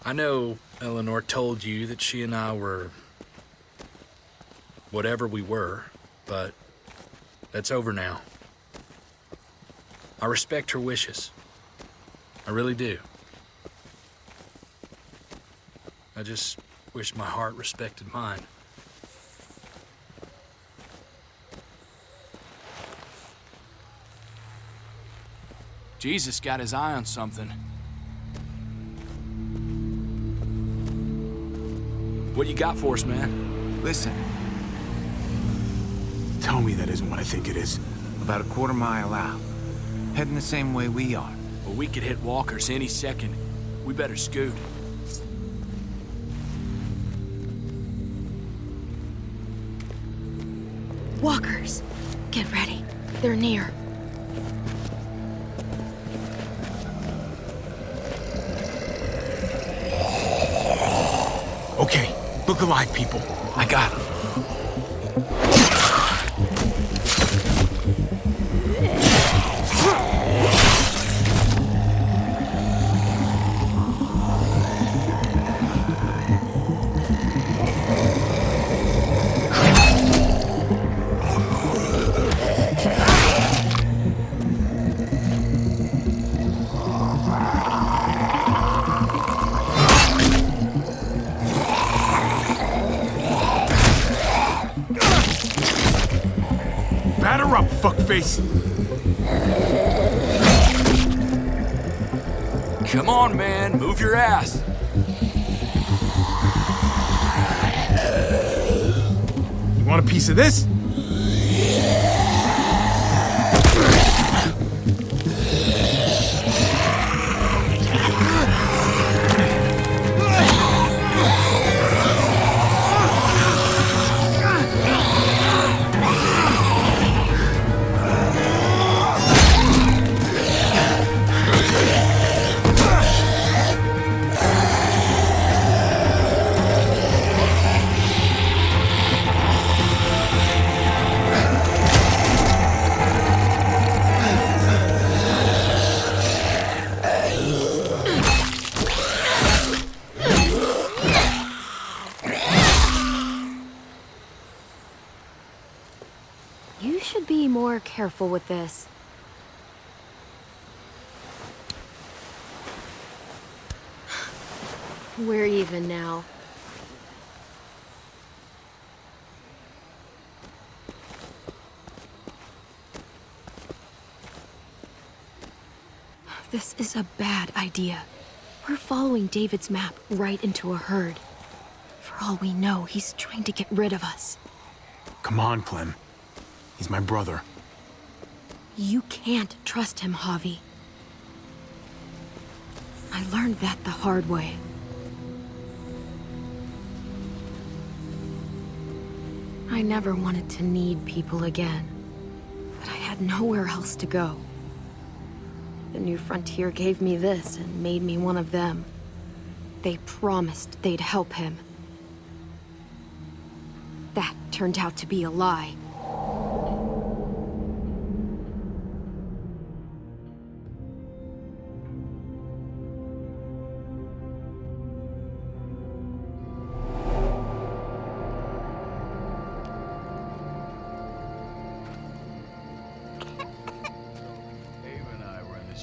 [SPEAKER 9] I know Eleanor told you that she and I were... whatever we were, but that's over now. I respect her wishes. I really do. I just wish my heart respected mine. Jesus got his eye on something. What you got for us, man?
[SPEAKER 1] Listen. Tell me that isn't what I think it is.
[SPEAKER 5] About a quarter mile out. Heading the same way we are.
[SPEAKER 9] Well, we could hit walkers any second. We better scoot.
[SPEAKER 4] Walkers. Get ready. They're near.
[SPEAKER 1] Okay, look alive, people. I got him. Batter up, fuckface!
[SPEAKER 9] Come on, man, move your ass.
[SPEAKER 1] You want a piece of this?
[SPEAKER 4] You should be more careful with this. We're even now. This is a bad idea. We're following David's map right into a herd. For all we know, he's trying to get rid of us.
[SPEAKER 1] Come on, Clem. He's my brother.
[SPEAKER 4] You can't trust him, Javi. I learned that the hard way. I never wanted to need people again, but I had nowhere else to go. The New Frontier gave me this and made me one of them. They promised they'd help him. That turned out to be a lie.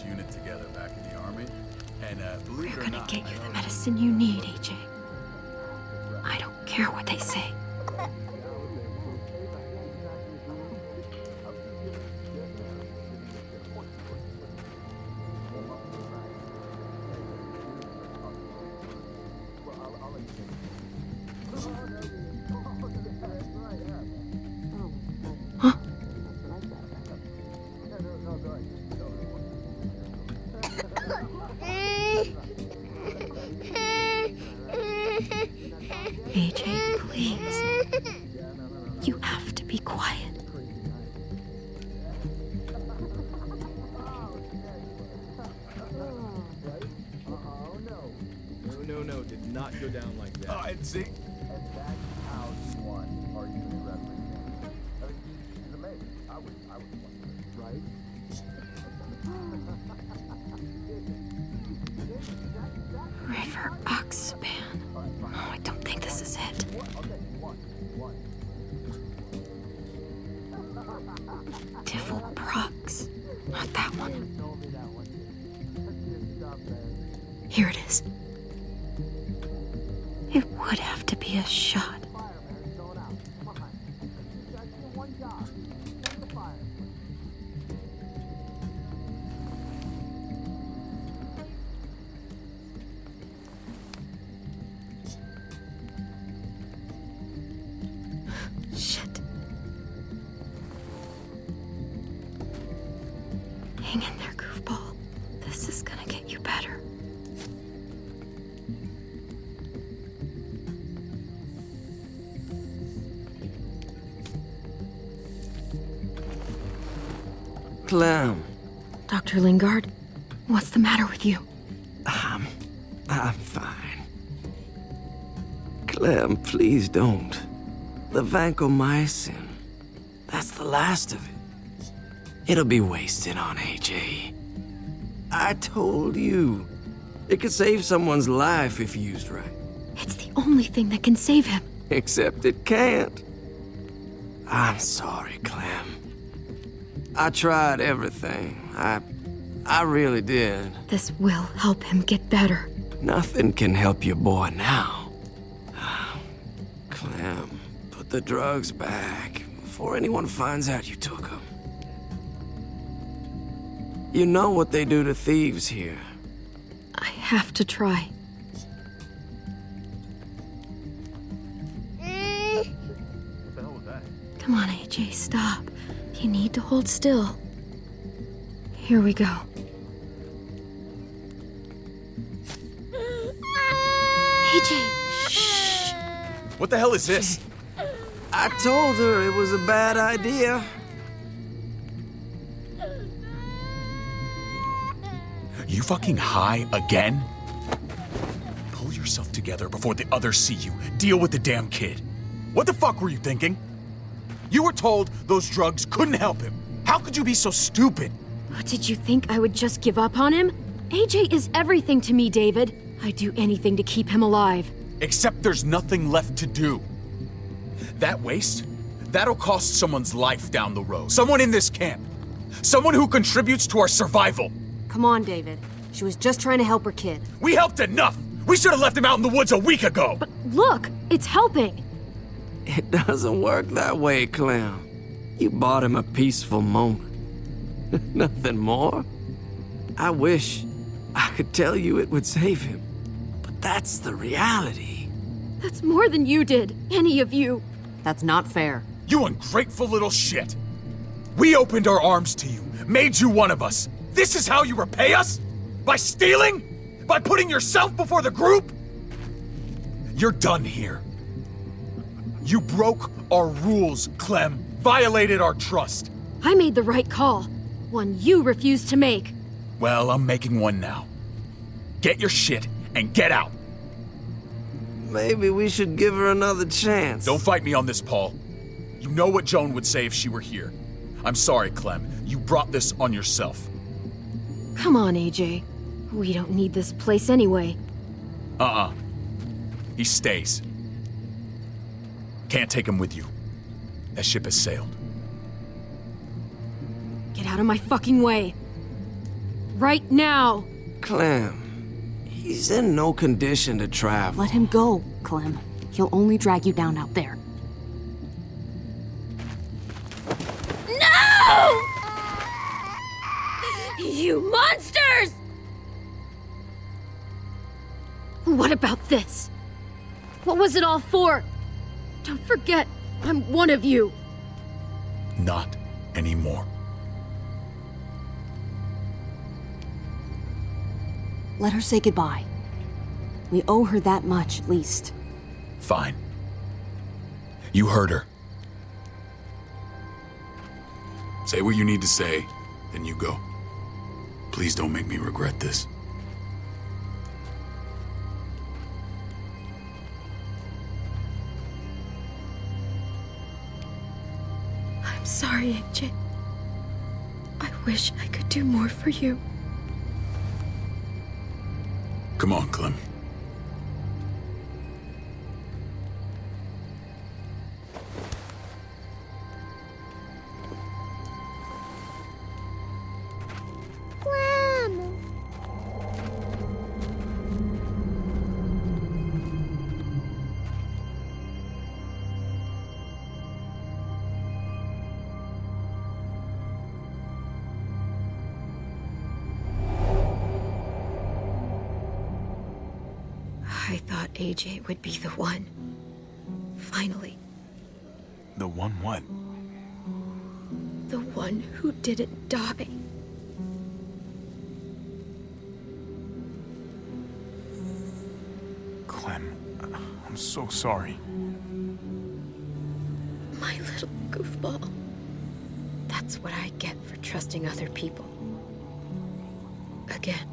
[SPEAKER 11] Unit together back in the army, and
[SPEAKER 4] We're gonna get you the medicine you need, AJ. I don't care what they say. AJ, please. You have to be quiet.
[SPEAKER 5] No, did not go down like that.
[SPEAKER 1] Oh, and see?
[SPEAKER 17] And that's how you want our human representation. I mean, he's amazing. I was right?
[SPEAKER 4] River Oxspan. Oh, I don't think this is it. Devil Prox. Not that one. Here it is. It would have to be a shot. Shit. Hang in there, goofball. This is gonna get you better.
[SPEAKER 13] Clem.
[SPEAKER 4] Dr. Lingard, what's the matter with you?
[SPEAKER 13] I'm fine. Clem, please don't. The vancomycin. That's the last of it. It'll be wasted on AJ. I told you. It could save someone's life if used right.
[SPEAKER 4] It's the only thing that can save him.
[SPEAKER 13] Except it can't. I'm sorry, Clem. I tried everything. I really did.
[SPEAKER 4] This will help him get better.
[SPEAKER 13] Nothing can help your boy now. Clem, put the drugs back before anyone finds out you took them. You know what they do to thieves here.
[SPEAKER 4] I have to try.
[SPEAKER 17] What the hell was that?
[SPEAKER 4] Come on, AJ, stop. You need to hold still. Here we go. AJ, shh.
[SPEAKER 1] What the hell is this?
[SPEAKER 13] I told her it was a bad idea.
[SPEAKER 1] You fucking high again? Pull yourself together before the others see you. Deal with the damn kid. What the fuck were you thinking? You were told those drugs couldn't help him. How could you be so stupid?
[SPEAKER 4] What, did you think I would just give up on him? AJ is everything to me, David. I'd do anything to keep him alive.
[SPEAKER 1] Except there's nothing left to do. That waste, that'll cost someone's life down the road. Someone in this camp. Someone who contributes to our survival.
[SPEAKER 12] Come on, David. She was just trying to help her kid.
[SPEAKER 1] We helped enough! We should have left him out in the woods a week ago!
[SPEAKER 4] But look, it's helping.
[SPEAKER 13] It doesn't work that way, Clem. You bought him a peaceful moment. Nothing more. I wish I could tell you it would save him. But that's the reality.
[SPEAKER 4] That's more than you did, any of you.
[SPEAKER 12] That's not fair.
[SPEAKER 1] You ungrateful little shit! We opened our arms to you, made you one of us. This is how you repay us? By stealing? By putting yourself before the group? You're done here. You broke our rules, Clem. Violated our trust.
[SPEAKER 4] I made the right call. One you refused to make.
[SPEAKER 1] Well, I'm making one now. Get your shit and get out.
[SPEAKER 13] Maybe we should give her another chance.
[SPEAKER 1] Don't fight me on this, Paul. You know what Joan would say if she were here. I'm sorry, Clem. You brought this on yourself.
[SPEAKER 4] Come on, AJ. We don't need this place anyway.
[SPEAKER 1] He stays. Can't take him with you. That ship has sailed.
[SPEAKER 4] Get out of my fucking way. Right now.
[SPEAKER 13] Clem, He's in no condition to travel.
[SPEAKER 18] Let him go, Clem. He'll only drag you down out there.
[SPEAKER 4] No! You monsters! What about this? What was it all for? Don't forget, I'm one of you.
[SPEAKER 11] Not anymore.
[SPEAKER 18] Let her say goodbye. We owe her that much, at least.
[SPEAKER 11] Fine. You heard her. Say what you need to say, then you go. Please don't make me regret this.
[SPEAKER 4] I'm sorry, AJ. I wish I could do more for you.
[SPEAKER 11] Come on, Clem.
[SPEAKER 4] I thought AJ would be the one. Finally.
[SPEAKER 11] The one what?
[SPEAKER 4] The one who didn't die.
[SPEAKER 11] Clem, I'm so sorry.
[SPEAKER 4] My little goofball. That's what I get for trusting other people. Again.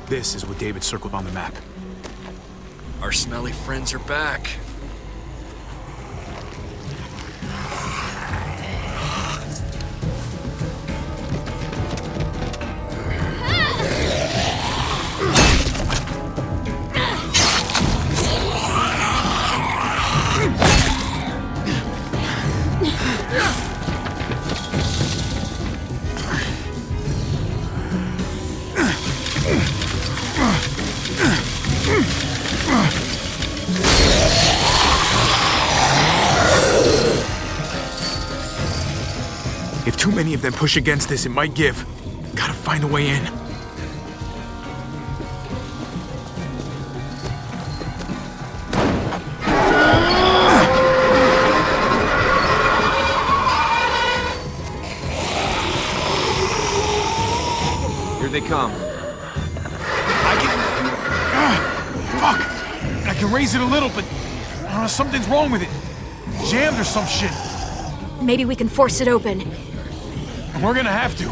[SPEAKER 1] This is what David circled on the map.
[SPEAKER 9] Our smelly friends are back.
[SPEAKER 1] If too many of them push against this, it might give. Gotta find a way in.
[SPEAKER 13] Here they come.
[SPEAKER 1] Fuck! I can raise it a little, but I don't know, something's wrong with it. Jammed or some shit.
[SPEAKER 4] Maybe we can force it open.
[SPEAKER 1] We're gonna have to.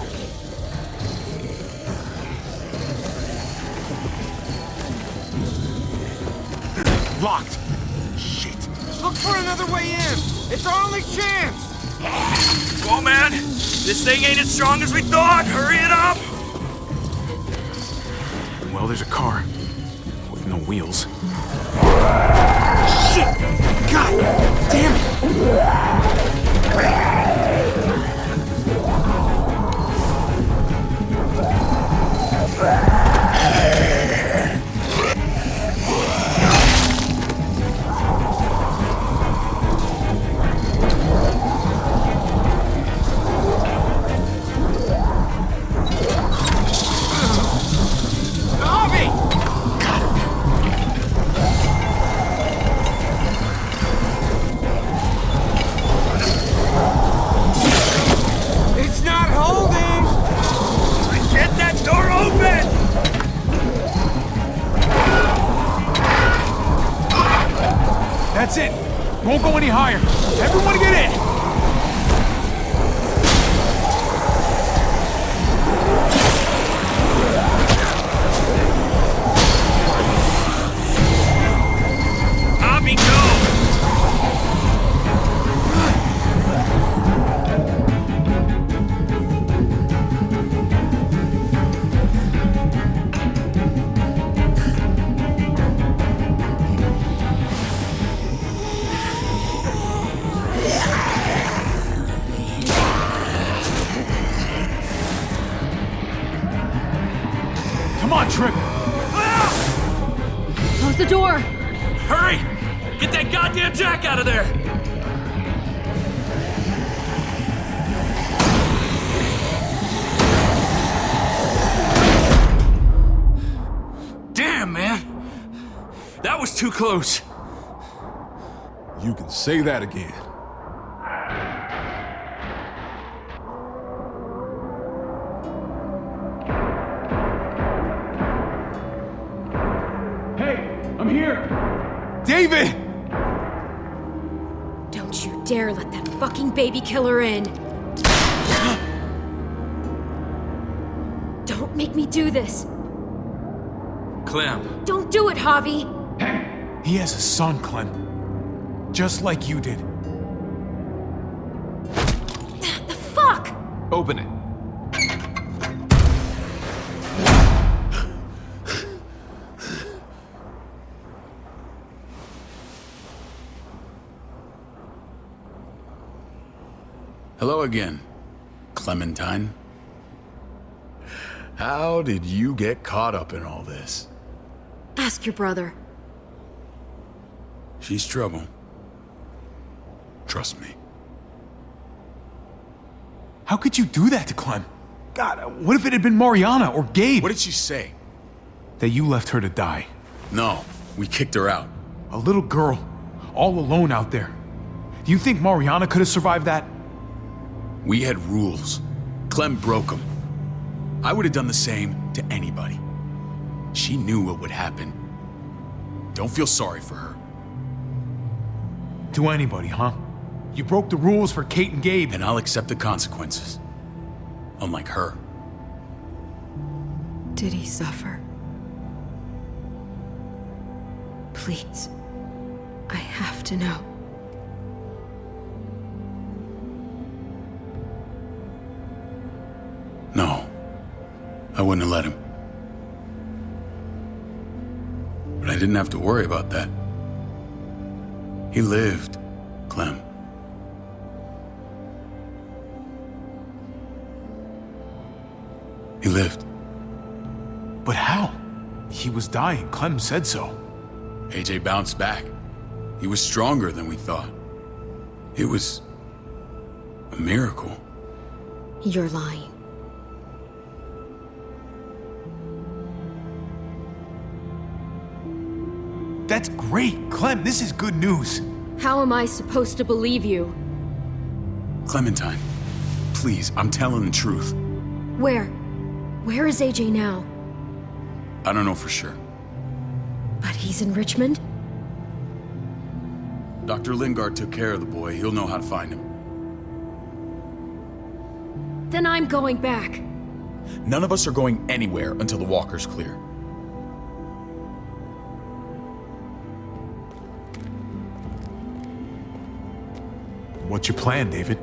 [SPEAKER 1] Locked. Shit.
[SPEAKER 16] Look for another way in. It's our only chance.
[SPEAKER 9] Come on, man. This thing ain't as strong as we thought. Hurry it up.
[SPEAKER 1] Well, there's a car with no wheels. Shit! God damn it!
[SPEAKER 16] It's not holding.
[SPEAKER 9] Get that door open.
[SPEAKER 1] That's it. Won't go any higher. Everyone get in.
[SPEAKER 9] Abby, go.
[SPEAKER 1] Come on, Trip!
[SPEAKER 10] Close the door!
[SPEAKER 9] Hurry! Get that goddamn Jack out of there! Damn, man! That was too close.
[SPEAKER 6] You can say that again.
[SPEAKER 1] I'm here! David!
[SPEAKER 4] Don't you dare let that fucking baby killer in! Don't make me do this!
[SPEAKER 9] Clem.
[SPEAKER 4] Don't do it, Javi!
[SPEAKER 1] He has a son, Clem. Just like you did.
[SPEAKER 4] The fuck?!
[SPEAKER 5] Open it.
[SPEAKER 11] Hello again, Clementine. How did you get caught up in all this?
[SPEAKER 4] Ask your brother.
[SPEAKER 11] She's trouble. Trust me.
[SPEAKER 1] How could you do that to Clem? God, what if it had been Mariana or Gabe?
[SPEAKER 11] What did she say?
[SPEAKER 1] That you left her to die.
[SPEAKER 11] No, we kicked her out.
[SPEAKER 1] A little girl, all alone out there. Do you think Mariana could have survived that?
[SPEAKER 11] We had rules. Clem broke them. I would have done the same to anybody. She knew what would happen. Don't feel sorry for her.
[SPEAKER 1] To anybody, huh? You broke the rules for Kate and Gabe.
[SPEAKER 11] And I'll accept the consequences. Unlike her.
[SPEAKER 4] Did he suffer? Please. I have to know.
[SPEAKER 11] No. I wouldn't have let him. But I didn't have to worry about that. He lived, Clem. He lived.
[SPEAKER 1] But how? He was dying. Clem said so.
[SPEAKER 11] AJ bounced back. He was stronger than we thought. It was a miracle.
[SPEAKER 4] You're lying.
[SPEAKER 1] That's great. Clem, this is good news.
[SPEAKER 4] How am I supposed to believe you?
[SPEAKER 11] Clementine, please, I'm telling the truth.
[SPEAKER 4] Where? Where is AJ now?
[SPEAKER 11] I don't know for sure.
[SPEAKER 4] But he's in Richmond?
[SPEAKER 11] Dr. Lingard took care of the boy. He'll know how to find him.
[SPEAKER 4] Then I'm going back.
[SPEAKER 1] None of us are going anywhere until the walker's clear. What's your plan, David?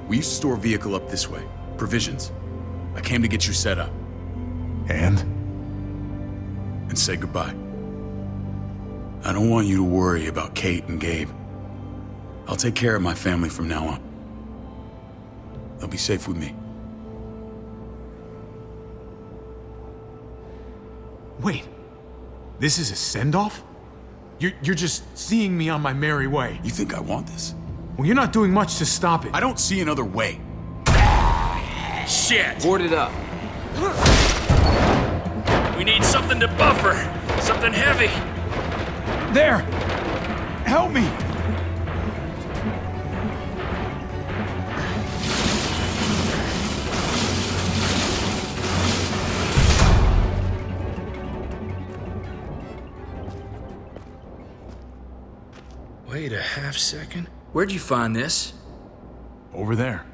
[SPEAKER 11] We used to store a vehicle up this way. Provisions. I came to get you set up.
[SPEAKER 1] And
[SPEAKER 11] say goodbye. I don't want you to worry about Kate and Gabe. I'll take care of my family from now on. They'll be safe with me.
[SPEAKER 1] Wait. This is a send-off? You're just seeing me on my merry way.
[SPEAKER 11] You think I want this?
[SPEAKER 1] Well, you're not doing much to stop it.
[SPEAKER 11] I don't see another way. Shit!
[SPEAKER 13] Board it up.
[SPEAKER 9] We need something to buffer. Something heavy.
[SPEAKER 1] There! Help me!
[SPEAKER 9] Wait a half second. Where'd you find this?
[SPEAKER 1] Over there.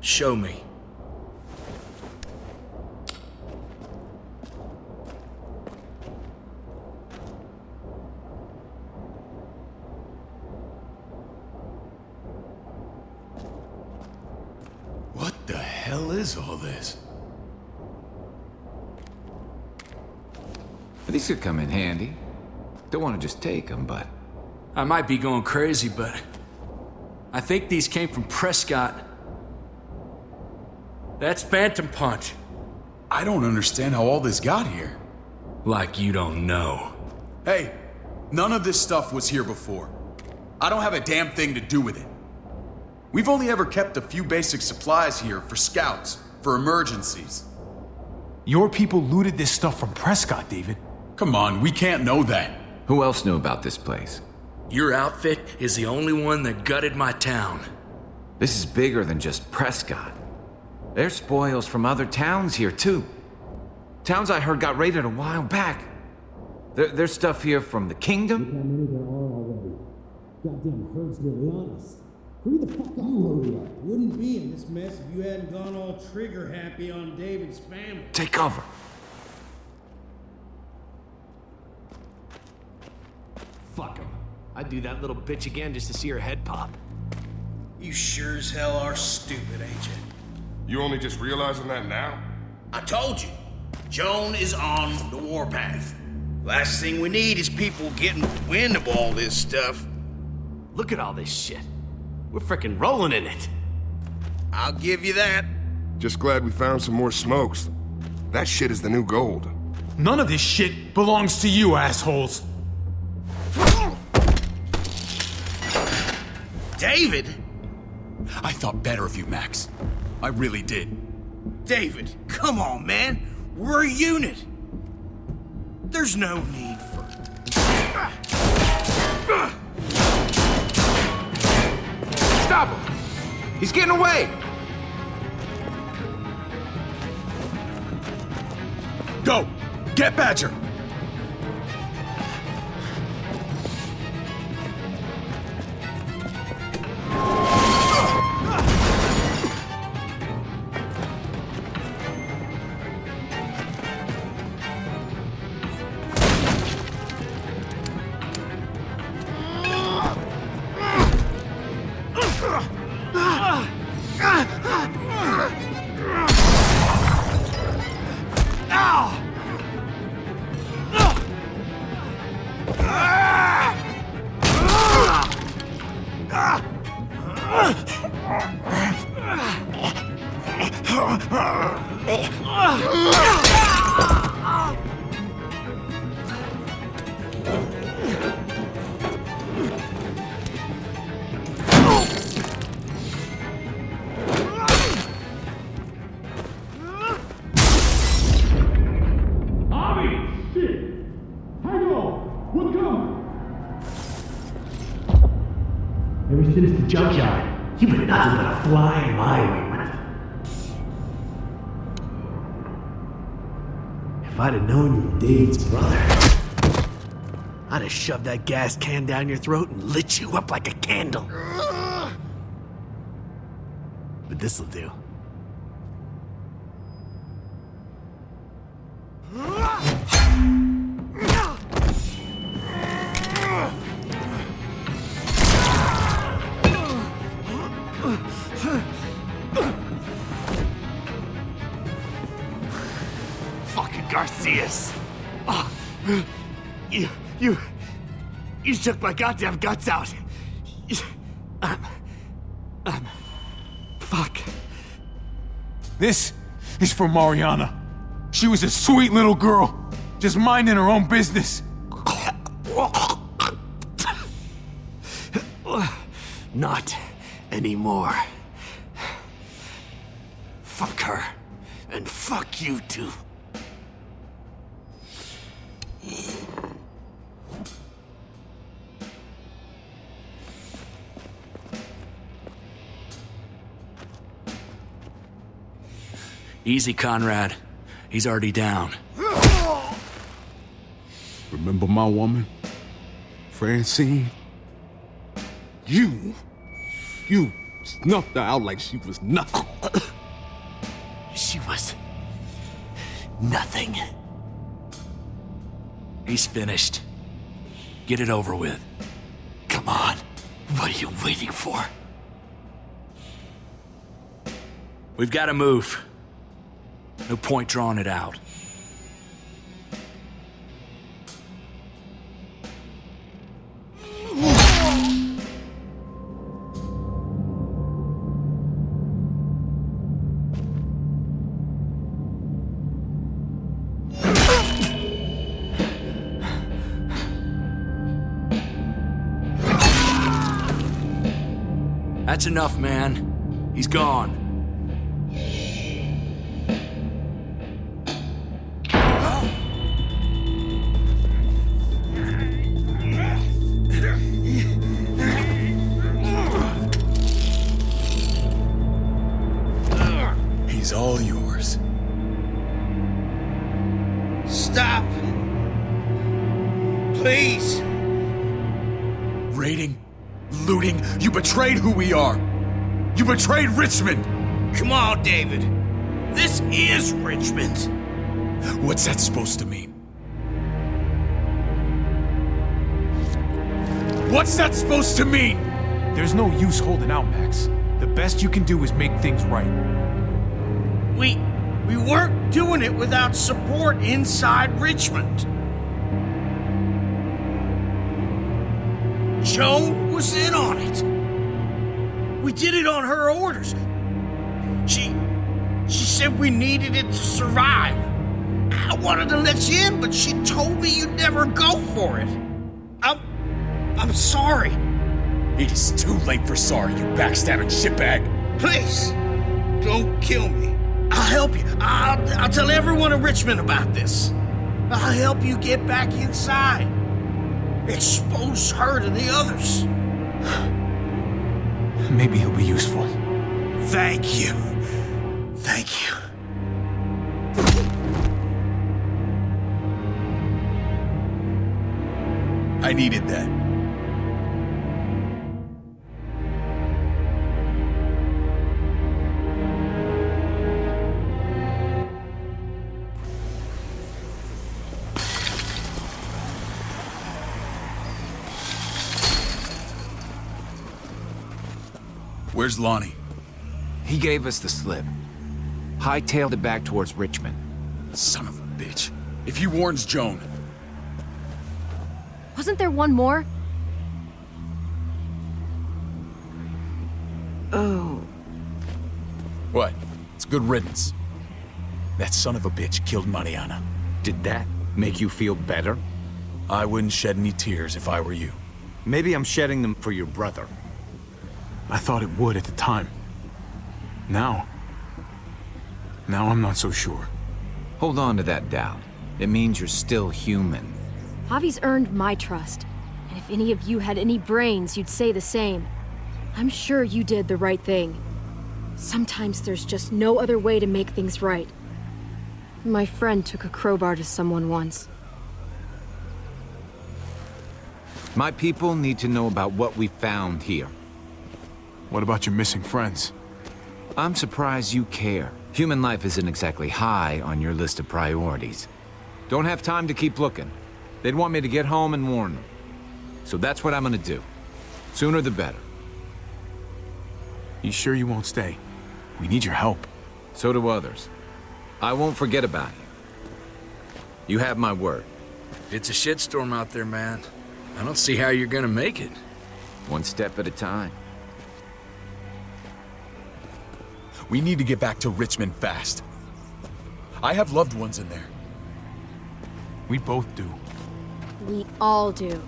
[SPEAKER 9] Show me.
[SPEAKER 11] What the hell is all this?
[SPEAKER 5] These could come in handy. Don't want to just take them, but...
[SPEAKER 9] I might be going crazy, but... I think these came from Prescott. That's Phantom Punch.
[SPEAKER 11] I don't understand how all this got here.
[SPEAKER 9] Like you don't know.
[SPEAKER 11] Hey, none of this stuff was here before. I don't have a damn thing to do with it. We've only ever kept a few basic supplies here for scouts, for emergencies.
[SPEAKER 1] Your people looted this stuff from Prescott, David.
[SPEAKER 11] Come on, we can't know that.
[SPEAKER 5] Who else knew about this place?
[SPEAKER 9] Your outfit is the only one that gutted my town.
[SPEAKER 5] This is bigger than just Prescott. There's spoils from other towns here, too. Towns I heard got raided a while back. There's stuff here from the kingdom.
[SPEAKER 19] Goddamn herd's nearly on us. Hurry the fuck up. You hurry up. Wouldn't be in this mess if you hadn't gone all trigger happy on David's family.
[SPEAKER 5] Take cover.
[SPEAKER 13] Fuck him. I'd do that little bitch again just to see her head pop.
[SPEAKER 16] You sure as hell are stupid, ain't you?
[SPEAKER 20] You only just realizing that now?
[SPEAKER 16] I told you. Joan is on the warpath. Last thing we need is people getting wind of all this stuff.
[SPEAKER 13] Look at all this shit. We're frickin' rolling in it.
[SPEAKER 16] I'll give you that.
[SPEAKER 20] Just glad we found some more smokes. That shit is the new gold.
[SPEAKER 1] None of this shit belongs to you, assholes.
[SPEAKER 16] David?
[SPEAKER 11] I thought better of you, Max. I really did.
[SPEAKER 16] David, come on, man. We're a unit. There's no need for...
[SPEAKER 5] Stop him! He's getting away!
[SPEAKER 11] Go! Get Badger!
[SPEAKER 19] Ever since the junkyard, you've been nothing but a fly in my ointment. If I'd have known you were David's brother, I'd have shoved that gas can down your throat and lit you up like a candle. But this'll do.
[SPEAKER 13] Fucking Garcias. Oh, you shook my goddamn guts out.
[SPEAKER 1] Fuck. This is for Mariana. She was a sweet little girl, just minding her own business.
[SPEAKER 13] Not anymore. Fuck her, and fuck you too.
[SPEAKER 9] Easy, Conrad. He's already down.
[SPEAKER 6] Remember my woman? Francine? You snuffed her out like she was nothing.
[SPEAKER 13] She was nothing.
[SPEAKER 9] He's finished. Get it over with.
[SPEAKER 13] Come on. What are you waiting for?
[SPEAKER 9] We've got to move. No point drawing it out. That's enough, man. He's gone.
[SPEAKER 11] He's all yours.
[SPEAKER 16] Stop. Please.
[SPEAKER 1] Raiding, looting, you betrayed who we are. You betrayed Richmond.
[SPEAKER 16] Come on, David. This is Richmond.
[SPEAKER 1] What's that supposed to mean? What's that supposed to mean?
[SPEAKER 21] There's no use holding out, Max. The best you can do is make things right.
[SPEAKER 16] We weren't doing it without support inside Richmond. Joan was in on it. We did it on her orders. She said we needed it to survive. I wanted to let you in, but she told me you'd never go for it. I'm sorry.
[SPEAKER 1] It is too late for sorry, you backstabbing shitbag.
[SPEAKER 16] Please, don't kill me. I'll help you. I'll tell everyone in Richmond about this. I'll help you get back inside. Expose her to the others.
[SPEAKER 21] Maybe he'll be useful.
[SPEAKER 16] Thank you. Thank you.
[SPEAKER 1] I needed that. Where's Lonnie?
[SPEAKER 5] He gave us the slip. Hightailed it back towards Richmond.
[SPEAKER 1] Son of a bitch. If he warns Joan...
[SPEAKER 4] Wasn't there one more? Oh.
[SPEAKER 1] What? It's good riddance. That son of a bitch killed Mariana.
[SPEAKER 5] Did that make you feel better?
[SPEAKER 1] I wouldn't shed any tears if I were you.
[SPEAKER 5] Maybe I'm shedding them for your brother.
[SPEAKER 21] I thought it would at the time. Now I'm not so sure.
[SPEAKER 5] Hold on to that doubt. It means you're still human.
[SPEAKER 4] Javi's earned my trust. And if any of you had any brains, you'd say the same. I'm sure you did the right thing. Sometimes there's just no other way to make things right. My friend took a crowbar to someone once.
[SPEAKER 5] My people need to know about what we found here.
[SPEAKER 21] What about your missing friends?
[SPEAKER 5] I'm surprised you care. Human life isn't exactly high on your list of priorities. Don't have time to keep looking. They'd want me to get home and warn them. So that's what I'm gonna do. Sooner the better.
[SPEAKER 21] You sure you won't stay? We need your help.
[SPEAKER 5] So do others. I won't forget about you. You have my word.
[SPEAKER 9] It's a shitstorm out there, man. I don't see how you're gonna make it.
[SPEAKER 5] One step at a time.
[SPEAKER 1] We need to get back to Richmond fast. I have loved ones in there.
[SPEAKER 21] We both do.
[SPEAKER 4] We all do.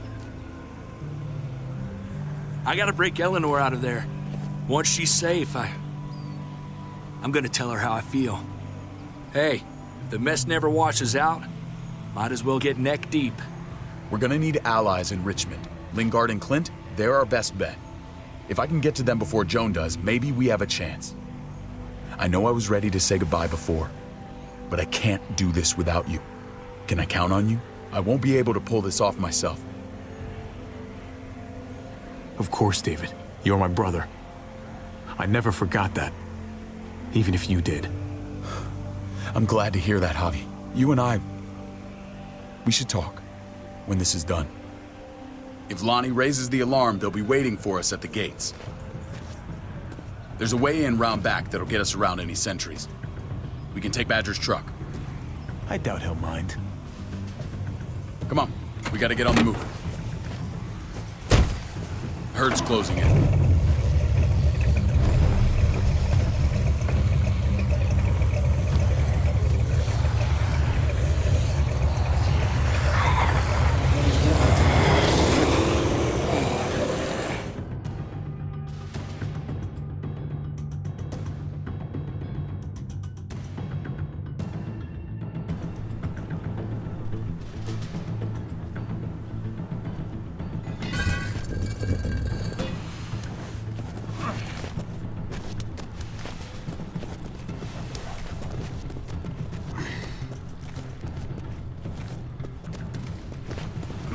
[SPEAKER 9] I gotta break Eleanor out of there. Once she's safe, I'm gonna tell her how I feel. Hey, if the mess never washes out, might as well get neck deep.
[SPEAKER 1] We're gonna need allies in Richmond. Lingard and Clint, they're our best bet. If I can get to them before Joan does, maybe we have a chance. I know I was ready to say goodbye before, but I can't do this without you. Can I count on you? I won't be able to pull this off myself.
[SPEAKER 21] Of course, David. You're my brother. I never forgot that. Even if you did.
[SPEAKER 1] I'm glad to hear that, Javi. You and I... we should talk when this is done. If Lonnie raises the alarm, they'll be waiting for us at the gates. There's a way in round back that'll get us around any sentries. We can take Badger's truck.
[SPEAKER 21] I doubt he'll mind.
[SPEAKER 1] Come on, we gotta get on the move. Herd's closing in.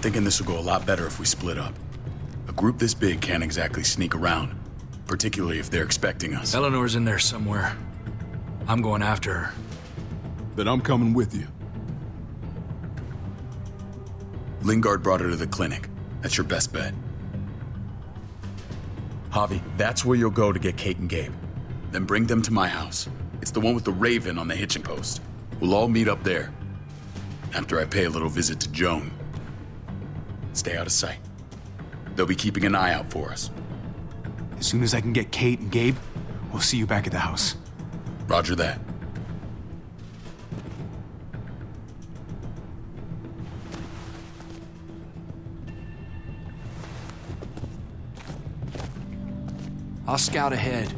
[SPEAKER 11] thinking this will go a lot better if we split up. A group this big can't exactly sneak around, particularly if they're expecting us.
[SPEAKER 9] Eleanor's in there somewhere. I'm going after her.
[SPEAKER 6] Then I'm coming with you.
[SPEAKER 11] Lingard brought her to the clinic. That's your best bet. Javi, that's where you'll go to get Kate and Gabe. Then bring them to my house. It's the one with the raven on the hitching post. We'll all meet up there. After I pay a little visit to Joan. Stay out of sight. They'll be keeping an eye out for us.
[SPEAKER 21] As soon as I can get Kate and Gabe, we'll see you back at the house.
[SPEAKER 11] Roger that.
[SPEAKER 9] I'll scout ahead.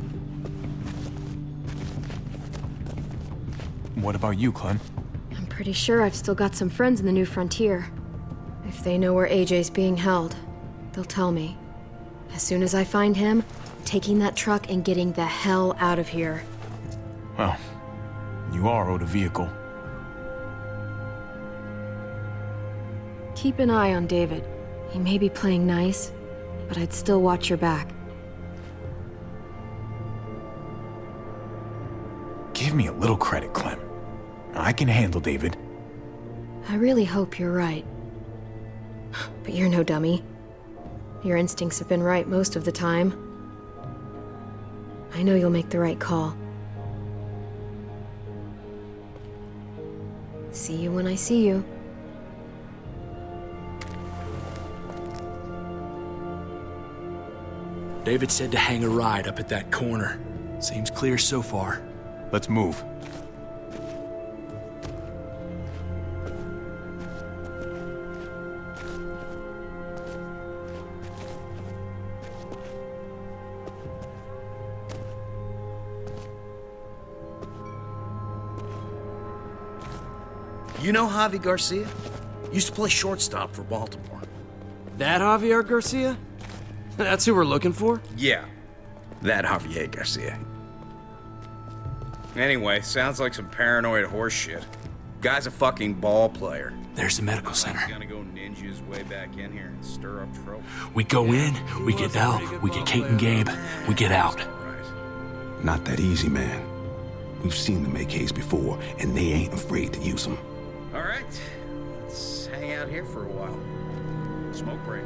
[SPEAKER 21] What about you, Clem?
[SPEAKER 4] I'm pretty sure I've still got some friends in the new frontier. If they know where AJ's being held, they'll tell me. As soon as I find him, I'm taking that truck and getting the hell out of here.
[SPEAKER 21] Well, you are owed a vehicle.
[SPEAKER 4] Keep an eye on David. He may be playing nice, but I'd still watch your back.
[SPEAKER 21] Give me a little credit, Clem. I can handle David.
[SPEAKER 4] I really hope you're right. But you're no dummy. Your instincts have been right most of the time. I know you'll make the right call. See you when I see you.
[SPEAKER 9] David said to hang a ride up at that corner. Seems clear so far.
[SPEAKER 21] Let's move.
[SPEAKER 2] You know Javi Garcia? Used to play shortstop for Baltimore.
[SPEAKER 13] That Javier Garcia? That's who we're looking for?
[SPEAKER 2] Yeah, that Javier Garcia. Anyway, sounds like some paranoid horse shit. Guy's a fucking ball player.
[SPEAKER 9] There's the medical center.
[SPEAKER 2] He's gonna go ninja his way back in here and stir up trouble.
[SPEAKER 9] We go in, we get out, we get Kate and Gabe, we get out.
[SPEAKER 6] Not that easy, man. We've seen them AKs before, and they ain't afraid to use them.
[SPEAKER 2] All right, let's hang out here for a while. Smoke break.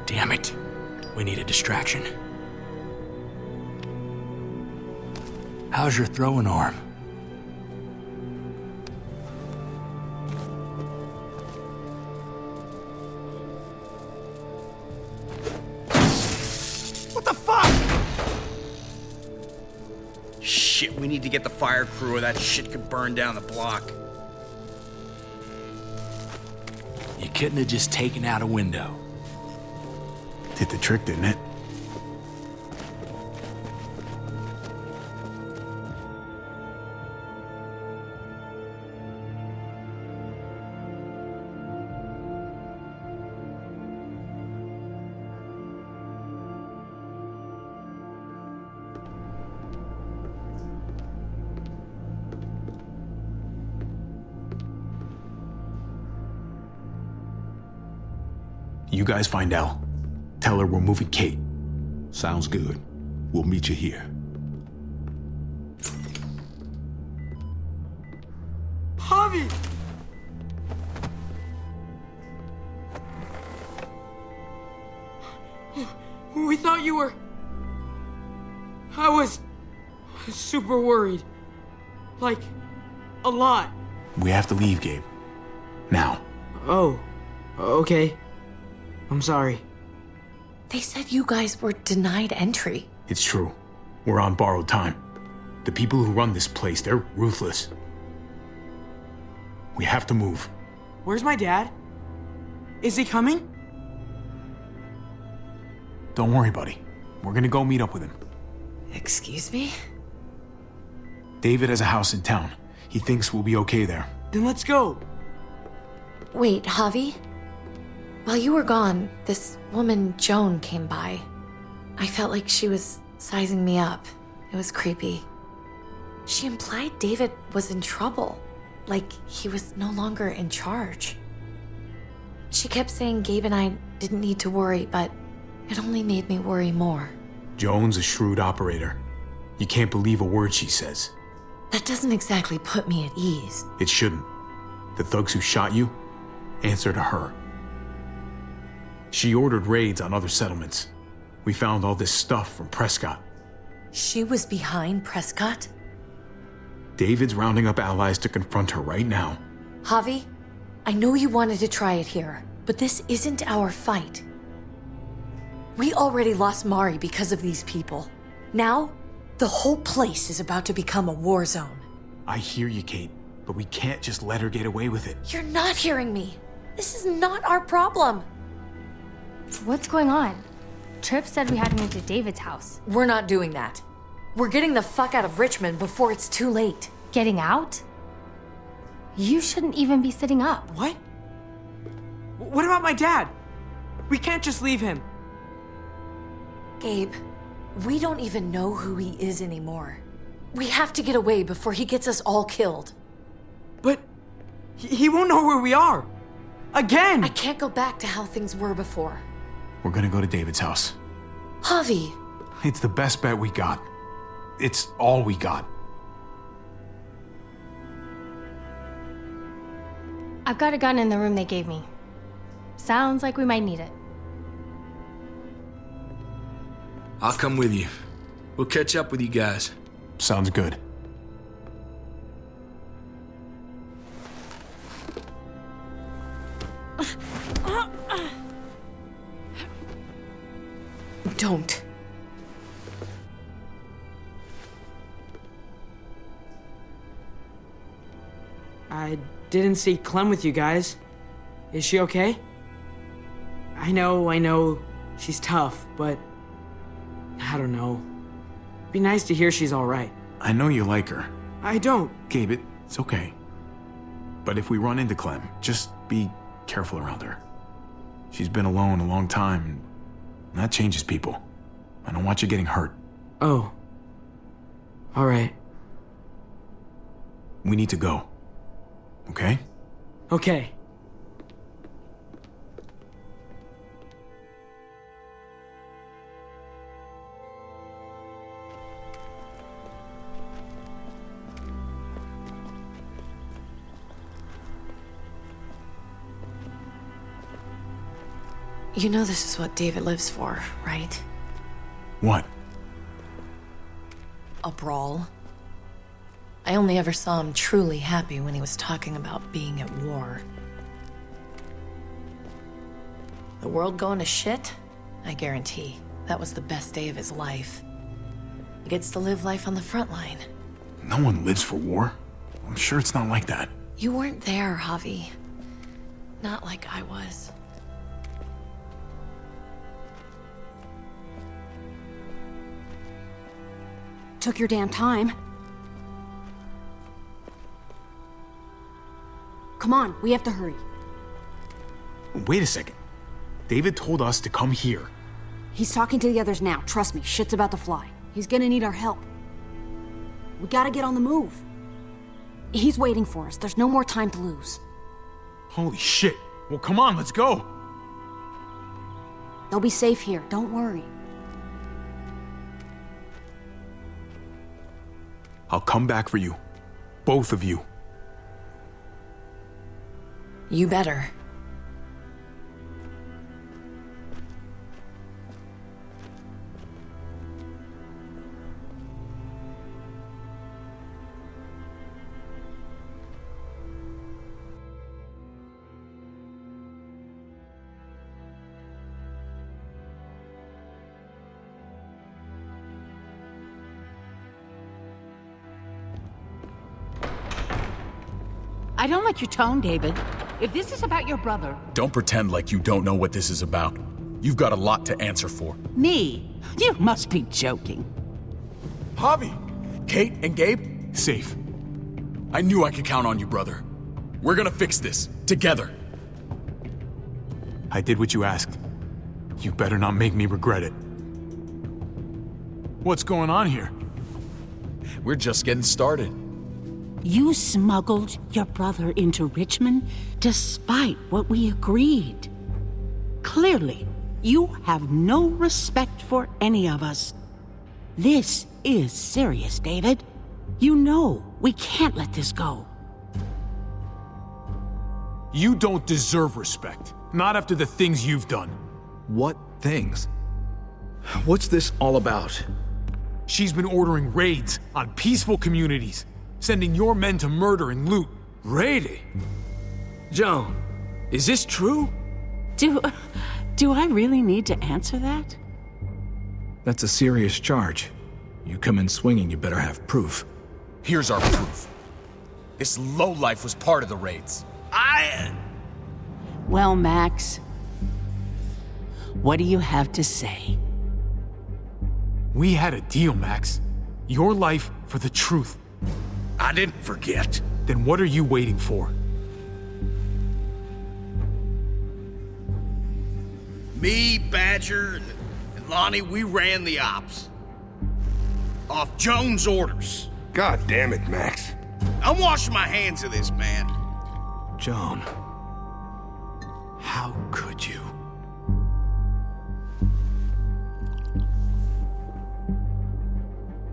[SPEAKER 9] Damn it. We need a distraction. How's your throwing arm?
[SPEAKER 2] What the fuck? Shit, we need to get the fire crew or that shit could burn down the block.
[SPEAKER 9] You couldn't have just taken out a window.
[SPEAKER 21] Did the trick, didn't it? You guys find out. Tell her we're moving Kate.
[SPEAKER 6] Sounds good. We'll meet you here.
[SPEAKER 8] Javi! We thought you were... I was super worried. Like, a lot.
[SPEAKER 21] We have to leave, Gabe. Now.
[SPEAKER 8] Oh, okay. I'm sorry.
[SPEAKER 7] They said you guys were denied entry.
[SPEAKER 21] It's true. We're on borrowed time. The people who run this place, they're ruthless. We have to move.
[SPEAKER 8] Where's my dad? Is he coming?
[SPEAKER 21] Don't worry, buddy. We're gonna go meet up with him.
[SPEAKER 7] Excuse me?
[SPEAKER 21] David has a house in town. He thinks we'll be okay there.
[SPEAKER 8] Then let's go.
[SPEAKER 7] Wait, Javi? While you were gone, this woman, Joan, came by. I felt like she was sizing me up. It was creepy. She implied David was in trouble, like he was no longer in charge. She kept saying Gabe and I didn't need to worry, but it only made me worry more.
[SPEAKER 21] Joan's a shrewd operator. You can't believe a word she says.
[SPEAKER 7] That doesn't exactly put me at ease.
[SPEAKER 21] It shouldn't. The thugs who shot you answer to her. She ordered raids on other settlements. We found all this stuff from Prescott.
[SPEAKER 7] She was behind Prescott?
[SPEAKER 21] David's rounding up allies to confront her right now.
[SPEAKER 7] Javi, I know you wanted to try it here, but this isn't our fight. We already lost Mari because of these people. Now, the whole place is about to become a war zone.
[SPEAKER 21] I hear you, Kate, but we can't just let her get away with it.
[SPEAKER 7] You're not hearing me. This is not our problem.
[SPEAKER 10] What's going on? Tripp said we had to move to David's house.
[SPEAKER 7] We're not doing that. We're getting the fuck out of Richmond before it's too late.
[SPEAKER 10] Getting out? You shouldn't even be sitting up.
[SPEAKER 8] What? What about my dad? We can't just leave him.
[SPEAKER 7] Gabe, we don't even know who he is anymore. We have to get away before he gets us all killed.
[SPEAKER 8] But he won't know where we are. Again!
[SPEAKER 7] I can't go back to how things were before.
[SPEAKER 21] We're gonna go to David's house.
[SPEAKER 7] Javi!
[SPEAKER 21] It's the best bet we got. It's all we got.
[SPEAKER 10] I've got a gun in the room they gave me. Sounds like we might need it.
[SPEAKER 9] I'll come with you. We'll catch up with you guys.
[SPEAKER 21] Sounds good.
[SPEAKER 7] Don't.
[SPEAKER 8] I didn't see Clem with you guys. Is she okay? I know, she's tough, but I don't know. Be nice to hear she's all right.
[SPEAKER 21] I know you like her.
[SPEAKER 8] I don't.
[SPEAKER 21] Gabe, it's okay. But if we run into Clem, just be careful around her. She's been alone a long time, and that changes people. I don't want you getting hurt.
[SPEAKER 8] Oh. All right.
[SPEAKER 21] We need to go. Okay?
[SPEAKER 8] Okay.
[SPEAKER 7] You know this is what David lives for, right?
[SPEAKER 21] What?
[SPEAKER 7] A brawl. I only ever saw him truly happy when he was talking about being at war. The world going to shit? I guarantee that was the best day of his life. He gets to live life on the front line.
[SPEAKER 21] No one lives for war. I'm sure it's not like that.
[SPEAKER 7] You weren't there, Javi. Not like I was.
[SPEAKER 18] Took your damn time. Come on, we have to hurry.
[SPEAKER 21] Wait a second. David told us to come here.
[SPEAKER 18] He's talking to the others now. Trust me, shit's about to fly. He's gonna need our help. We gotta get on the move. He's waiting for us. There's no more time to lose.
[SPEAKER 21] Holy shit. Well, come on, let's go.
[SPEAKER 18] They'll be safe here. Don't worry.
[SPEAKER 21] I'll come back for you. Both of you.
[SPEAKER 7] You better.
[SPEAKER 14] I don't like your tone, David. If this is about your brother...
[SPEAKER 1] Don't pretend like you don't know what this is about. You've got a lot to answer for.
[SPEAKER 14] Me? You must be joking.
[SPEAKER 1] Javi! Kate and Gabe? Safe. I knew I could count on you, brother. We're gonna fix this. Together.
[SPEAKER 21] I did what you asked. You better not make me regret it. What's going on here?
[SPEAKER 1] We're just getting started.
[SPEAKER 14] You smuggled your brother into Richmond despite what we agreed. Clearly, you have no respect for any of us. This is serious, David. You know we can't let this go.
[SPEAKER 11] You don't deserve respect. Not after the things you've done.
[SPEAKER 15] What things? What's this all about?
[SPEAKER 11] She's been ordering raids on peaceful communities, sending your men to murder and loot.
[SPEAKER 13] Raiding? Joan, is this true?
[SPEAKER 14] Do I really need to answer that?
[SPEAKER 15] That's a serious charge. You come in swinging, you better have proof.
[SPEAKER 1] Here's our proof. This lowlife was part of the raids.
[SPEAKER 14] Well, Max, what do you have to say?
[SPEAKER 11] We had a deal, Max. Your life for the truth.
[SPEAKER 16] I didn't forget.
[SPEAKER 11] Then what are you waiting for?
[SPEAKER 16] Me, Badger, and Lonnie, we ran the ops. Off Joan's orders.
[SPEAKER 20] God damn it, Max.
[SPEAKER 16] I'm washing my hands of this, man.
[SPEAKER 15] Joan, how could you?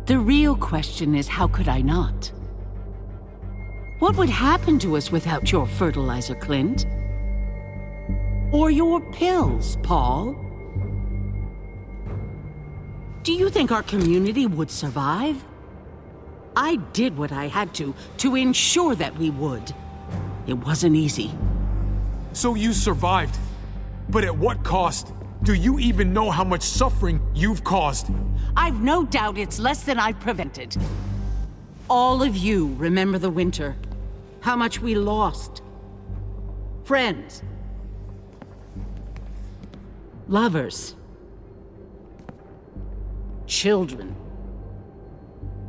[SPEAKER 14] The real question is, how could I not? What would happen to us without your fertilizer, Clint? Or your pills, Paul? Do you think our community would survive? I did what I had to ensure that we would. It wasn't easy.
[SPEAKER 11] So you survived. But at what cost? Do you even know how much suffering you've caused?
[SPEAKER 14] I've no doubt it's less than I've prevented. All of you remember the winter. How much we lost. Friends. Lovers. Children.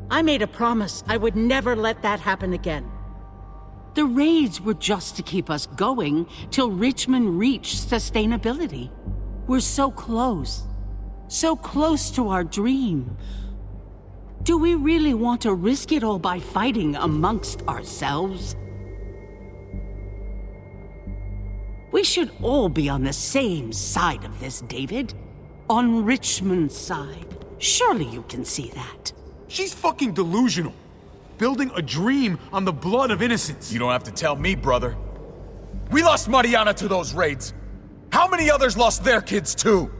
[SPEAKER 14] I made a promise I would never let that happen again. The raids were just to keep us going till Richmond reached sustainability. We're so close to our dream. Do we really want to risk it all by fighting amongst ourselves? We should all be on the same side of this, David. On Richmond's side. Surely you can see that.
[SPEAKER 11] She's fucking delusional. Building a dream on the blood of innocents.
[SPEAKER 1] You don't have to tell me, brother. We lost Mariana to those raids. How many others lost their kids too?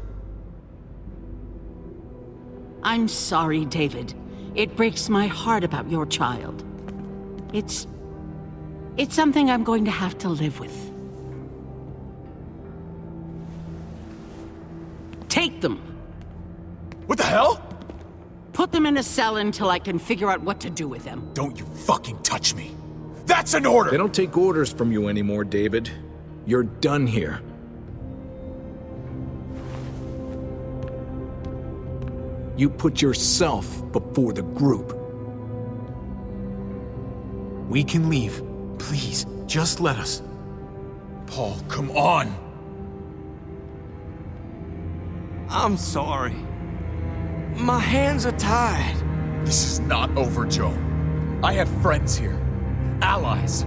[SPEAKER 14] I'm sorry, David. It breaks my heart about your child. It's something I'm going to have to live with. Take them.
[SPEAKER 1] What the hell?
[SPEAKER 14] Put them in a cell until I can figure out what to do with them.
[SPEAKER 1] Don't you fucking touch me. That's an order!
[SPEAKER 15] They don't take orders from you anymore, David. You're done here. You put yourself before the group.
[SPEAKER 11] We can leave. Please, just let us.
[SPEAKER 1] Paul, come on!
[SPEAKER 13] I'm sorry. My hands are tied.
[SPEAKER 1] This is not over, Joe. I have friends here. Allies.